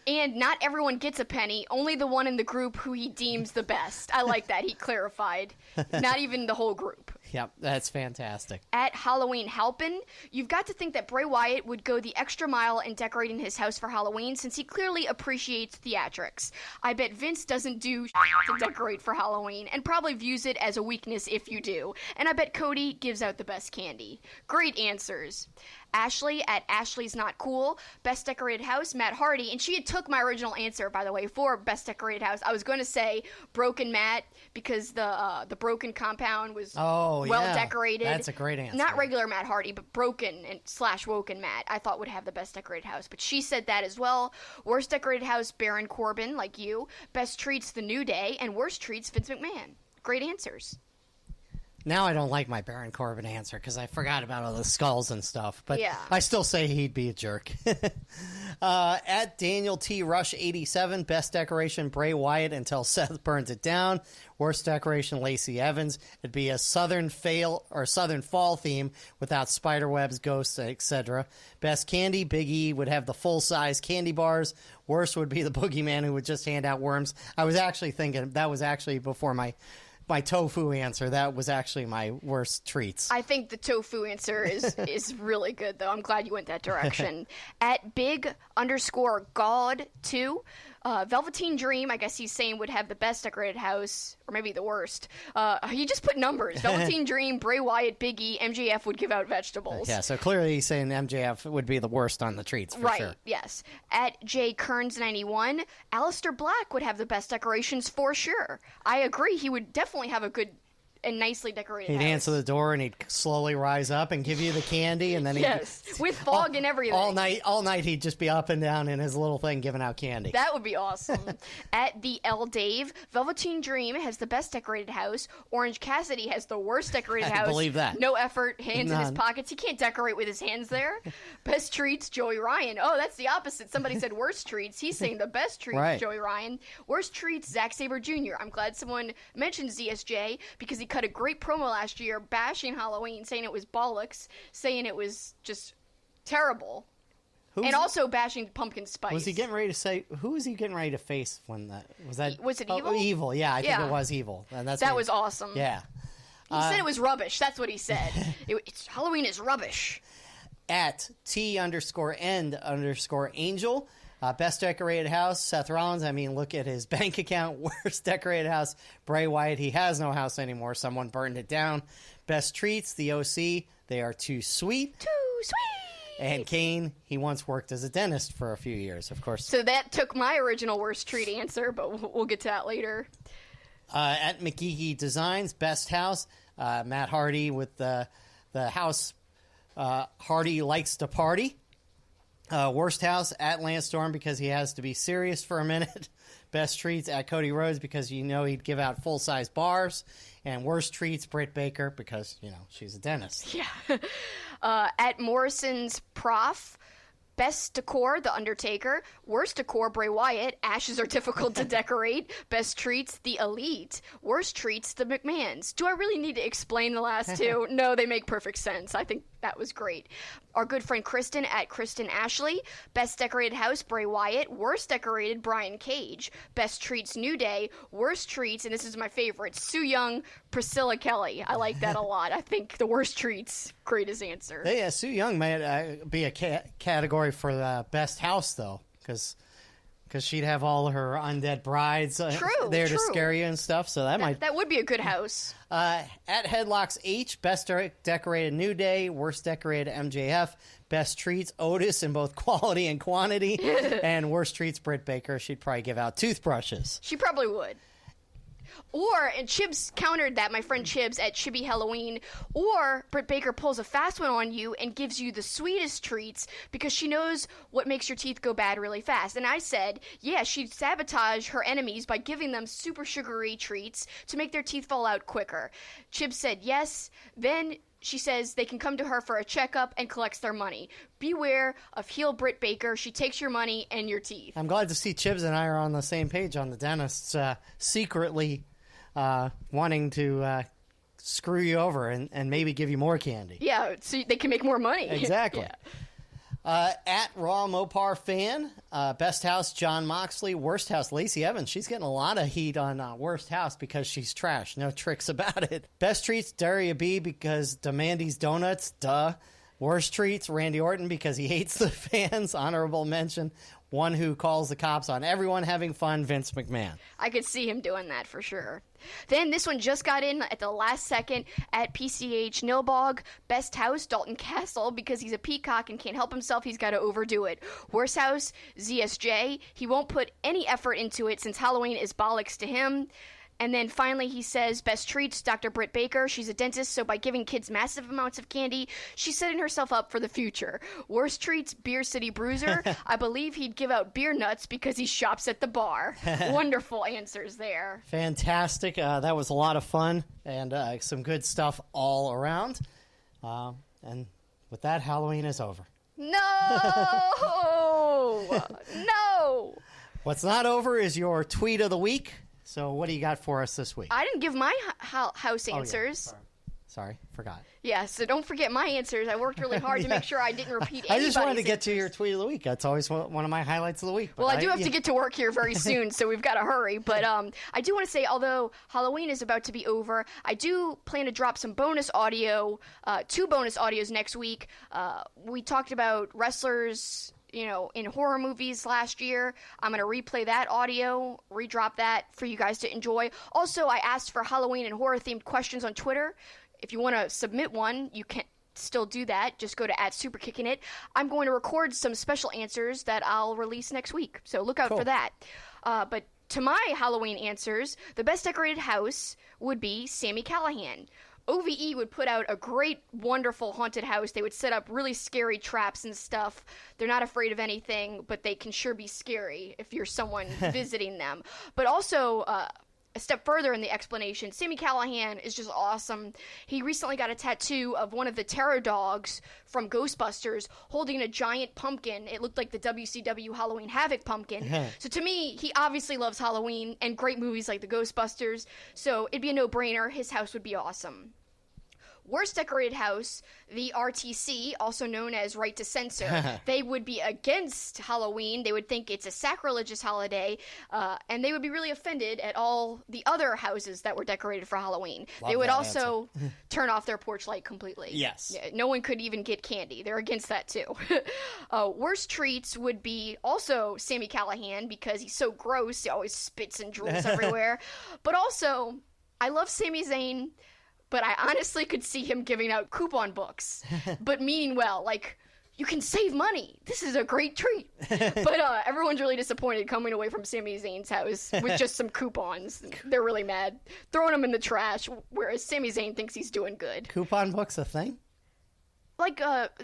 And not everyone gets a penny, only the one in the group who he deems the best. I like that, he clarified. Not even the whole group. Yep, that's fantastic. At Halloween Halpin, you've got to think that Bray Wyatt would go the extra mile in decorating his house for Halloween since he clearly appreciates theatrics. I bet Vince doesn't do to decorate for Halloween and probably views it as a weakness if you do. And I bet Cody gives out the best candy. Great answers. Ashley at Ashley's Not Cool, best decorated house, Matt Hardy, and she had took my original answer, by the way, for best decorated house. I was going to say Broken Matt because the broken compound was well decorated. That's a great answer. Not regular Matt Hardy, but broken and / woken Matt, I thought would have the best decorated house, but she said that as well. Worst decorated house, Baron Corbin, like you. Best treats, The New Day, and worst treats, Vince McMahon. Great answers. Now I don't like my Baron Corbin answer because I forgot about all the skulls and stuff. But yeah. I still say he'd be a jerk. At Daniel T. Rush 87, best decoration Bray Wyatt until Seth burns it down. Worst decoration Lacey Evans. It'd be a Southern Fall theme without spiderwebs, ghosts, etc. Best candy, Big E would have the full size candy bars. Worst would be the Boogeyman who would just hand out worms. I was actually thinking that was actually before my tofu answer. That was actually my worst treats. I think the tofu answer is really good, though. I'm glad you went that direction. At Big_God2, Velveteen Dream, I guess he's saying, would have the best decorated house, or maybe the worst. He just put numbers. Velveteen Dream, Bray Wyatt, Big E, MJF would give out vegetables. Yeah, so clearly he's saying MJF would be the worst on the treats, for sure. Right, yes. At J. Kearns91, Aleister Black would have the best decorations for sure. I agree. He would definitely have a good and nicely decorated He'd house. answer the door and he'd slowly rise up and give you the candy, and then with fog and everything. All night he'd just be up and down in his little thing giving out candy. That would be awesome. At the L Dave, Velveteen Dream has the best decorated house. Orange Cassidy has the worst decorated house. I believe that. No effort, hands in his None. pockets. He can't decorate with his hands there. Best treats, Joey Ryan. Oh, that's the opposite. Somebody said worst treats. He's saying the best treats, Right. Joey Ryan. Worst treats, Zack Sabre Jr. I'm glad someone mentioned ZSJ because he cut a great promo last year bashing Halloween, saying it was bollocks, saying it was just terrible. And also bashing pumpkin spice. Was he getting ready to say? Who was he getting ready to face when that was? That was it Evil? Evil, yeah, I think it was Evil, and that was awesome. Yeah, he said it was rubbish. That's what he said. Halloween is rubbish. At T_N_Angel, best decorated house, Seth Rollins. I mean, look at his bank account. Worst decorated house, Bray Wyatt. He has no house anymore. Someone burned it down. Best treats, the OC. They are too sweet. Too sweet. And Kane, he once worked as a dentist for a few years, of course. So that took my original worst treat answer, but we'll get to that later. At McGeeky Designs, best house, Matt Hardy with the house. Hardy likes to party. Worst house, at Lance Storm because he has to be serious for a minute. Best treats, at Cody Rhodes because he'd give out full-size bars. And worst treats, Britt Baker because, she's a dentist. Yeah. At Morrison's Prof, best decor, The Undertaker. Worst decor, Bray Wyatt. Ashes are difficult to decorate. Best treats, The Elite. Worst treats, The McMahons. Do I really need to explain the last two? No, they make perfect sense. I think that was great. Our good friend Kristen at Kristen Ashley. Best decorated house, Bray Wyatt. Worst decorated, Brian Cage. Best treats, New Day. Worst treats, and this is my favorite, Sue Young, Priscilla Kelly. I like that a lot. I think the worst treats, greatest answer. Yeah, Sue Young might be a category for the best house, though, because she'd have all her undead brides there to scare you and stuff. So that would be a good house. At Headlocks H, best decorated New Day, worst decorated MJF, best treats Otis in both quality and quantity, and worst treats Britt Baker. She'd probably give out toothbrushes. She probably would. And Chibs countered that, my friend Chibs at Chibi Halloween, or Britt Baker pulls a fast one on you and gives you the sweetest treats because she knows what makes your teeth go bad really fast. And I said, yeah, she'd sabotage her enemies by giving them super sugary treats to make their teeth fall out quicker. Chibs said yes, then she says they can come to her for a checkup and collects their money. Beware of heel Britt Baker. She takes your money and your teeth. I'm glad to see Chibs and I are on the same page on the dentists secretly wanting to screw you over and maybe give you more candy. Yeah, so they can make more money. Exactly. Yeah. At Raw Mopar Fan, best house, John Moxley. Worst house, Lacey Evans. She's getting a lot of heat on worst house because she's trash. No tricks about it. Best treats, Daria B because Demandy's Donuts. Duh. Worst treats, Randy Orton because he hates the fans. Honorable mention, one who calls the cops on everyone having fun, Vince McMahon. I could see him doing that for sure. Then this one just got in at the last second at PCH Nilbog. Best house, Dalton Castle, because he's a peacock and can't help himself. He's got to overdo it. Worst house, ZSJ. He won't put any effort into it since Halloween is bollocks to him. And then finally he says, best treats, Dr. Britt Baker. She's a dentist, so by giving kids massive amounts of candy, she's setting herself up for the future. Worst treats, Beer City Bruiser. I believe he'd give out beer nuts because he shops at the bar. Wonderful answers there. Fantastic. That was a lot of fun and some good stuff all around. And with that, Halloween is over. No! No! What's not over is your tweet of the week. So what do you got for us this week? I didn't give my house answers. Yeah. Sorry, forgot. Yeah, so don't forget my answers. I worked really hard to make sure I didn't repeat anybody's I just wanted to get answers. to your tweet of the week. That's always one of my highlights of the week. Well, I do have to get to work here very soon, so we've got to hurry. But I do want to say, although Halloween is about to be over, I do plan to drop some bonus audio, 2 bonus audios next week. We talked about wrestlers in horror movies last year. I'm going to replay that audio, redrop that for you guys to enjoy. Also, I asked for Halloween and horror-themed questions on Twitter. If you want to submit one, you can still do that. Just go to @SuperKickinIt. I'm going to record some special answers that I'll release next week, so look out for that. But to my Halloween answers, the best decorated house would be Sami Callihan. OVE would put out a great, wonderful haunted house. They would set up really scary traps and stuff. They're not afraid of anything, but they can sure be scary if you're someone visiting them. But also, a step further in the explanation, Sami Callihan is just awesome. He recently got a tattoo of one of the terror dogs from Ghostbusters holding a giant pumpkin. It looked like the WCW Halloween Havoc pumpkin. So to me, he obviously loves Halloween and great movies like the Ghostbusters. So it'd be a no-brainer. His house would be awesome. Worst decorated house, the RTC, also known as Right to Censor. They would be against Halloween. They would think it's a sacrilegious holiday, and they would be really offended at all the other houses that were decorated for Halloween. Love they would that also turn off their porch light completely. Yes. Yeah, no one could even get candy. They're against that too. Worst treats would be also Sami Callihan, because he's so gross. He always spits and drools everywhere. But also, I love Sami Zayn, but I honestly could see him giving out coupon books, but meaning well, like, you can save money. This is a great treat. But everyone's really disappointed coming away from Sami Zayn's house with just some coupons. They're really mad, throwing them in the trash, whereas Sami Zayn thinks he's doing good. Coupon books a thing? Like,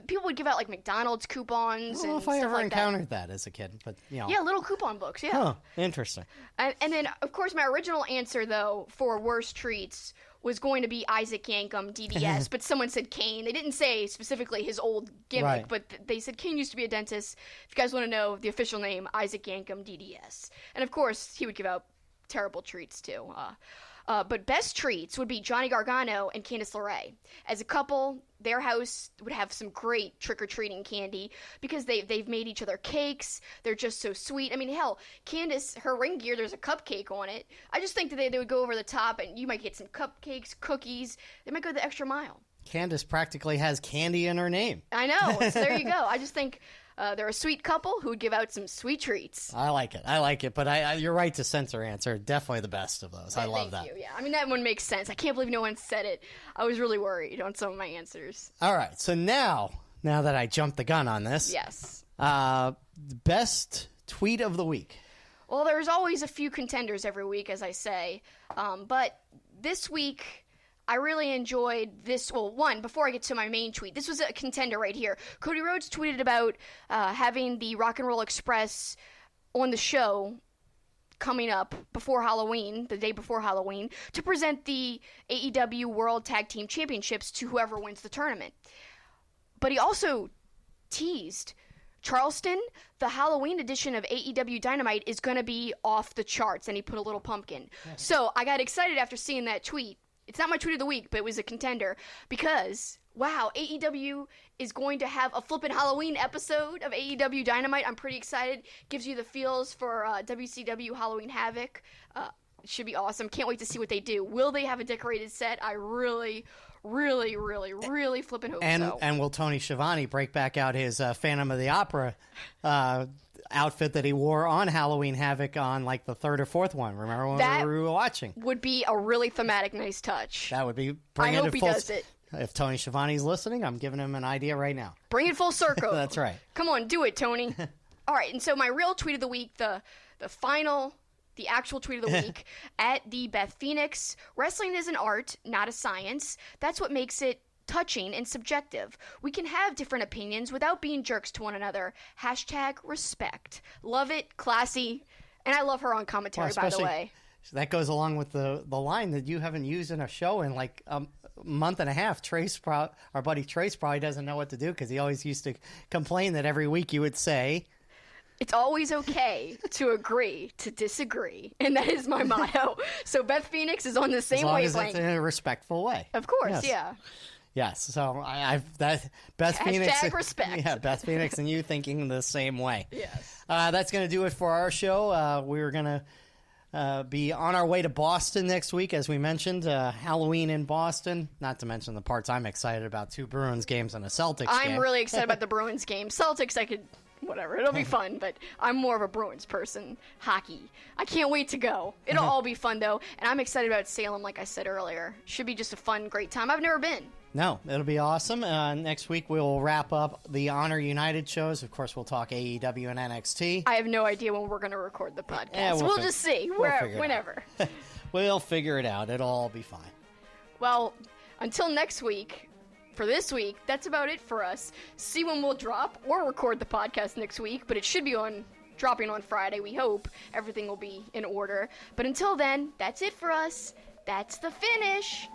people would give out, like, McDonald's coupons I don't and know if stuff I ever like encountered that as a kid, but, you know. Yeah, little coupon books, yeah. Huh, interesting. And then, of course, my original answer, though, for worst treats was going to be Isaac Yankem, DDS, but someone said Kane. They didn't say specifically his old gimmick, Right. but they said Kane used to be a dentist. If you guys want to know the official name, Isaac Yankem, DDS. And, of course, he would give out terrible treats, too. But best treats would be Johnny Gargano and Candice LeRae. As a couple, their house would have some great trick-or-treating candy because they've made each other cakes. They're just so sweet. I mean, hell, Candice, her ring gear, there's a cupcake on it. I just think that they would go over the top, and you might get some cupcakes, cookies. They might go the extra mile. Candice practically has candy in her name. I know. So there you go. I just think they're a sweet couple who would give out some sweet treats. I like it. But you're right to censor answer. Definitely the best of those. I love that. Thank you. Yeah, I mean, that one makes sense. I can't believe no one said it. I was really worried on some of my answers. All right. So now that I jumped the gun on this. Yes. Best tweet of the week. Well, there's always a few contenders every week, as I say. But this week, I really enjoyed this. Well, one, before I get to my main tweet, this was a contender right here. Cody Rhodes tweeted about having the Rock and Roll Express on the show coming up before Halloween, the day before Halloween, to present the AEW World Tag Team Championships to whoever wins the tournament. But he also teased Charleston, the Halloween edition of AEW Dynamite is going to be off the charts, and he put a little pumpkin. Yeah. So I got excited after seeing that tweet. It's not my tweet of the week, but it was a contender because, wow, AEW is going to have a flippin' Halloween episode of AEW Dynamite. I'm pretty excited. Gives you the feels for WCW Halloween Havoc. It should be awesome. Can't wait to see what they do. Will they have a decorated set? I really flippin' hope so. And will Tony Schiavone break back out his Phantom of the Opera outfit that he wore on Halloween Havoc on like the third or fourth one? Remember when we were watching? Would be a really thematic nice touch. That would be. I hope he does it. If Tony Schiavone's listening, I'm giving him an idea right now. Bring it full circle. That's right. Come on, do it, Tony. All right, and so my real tweet of the week, the actual tweet of the week, at the Beth Phoenix, wrestling is an art, not a science. That's what makes it touching and subjective. We can have different opinions without being jerks to one another. #respect. Love it, classy, and I love her on commentary, by the way. That goes along with the line that you haven't used in a show in like a month and a half. Our buddy Trace probably doesn't know what to do because he always used to complain that every week you would say, it's always okay to agree to disagree, and that is my motto. So Beth Phoenix is on the same wavelength. As long as it's in a respectful way. Of course, yes. Yeah. Yes, so Beth Phoenix. #respect. Yeah, Beth Phoenix and you thinking the same way. Yes. That's going to do it for our show. We're going to be on our way to Boston next week, as we mentioned. Halloween in Boston. Not to mention the parts I'm excited about: 2 Bruins games and a Celtics game. I'm really excited about the Bruins game. Celtics, whatever, it'll be fun, but I'm more of a Bruins person. Hockey, I can't wait to go. It'll all be fun, though, and I'm excited about Salem, like I said earlier. Should be just a fun, great time. I've never been. No, it'll be awesome. Next week, we'll wrap up the Honor United shows. Of course, we'll talk AEW and NXT. I have no idea when we're going to record the podcast. Yeah, we'll just see. Whenever. We'll figure it out. It'll all be fine. Well, until next week, for this week, that's about it for us. See when we'll drop or record the podcast next week, but it should be dropping on Friday. We hope everything will be in order. But until then, that's it for us. That's the finish.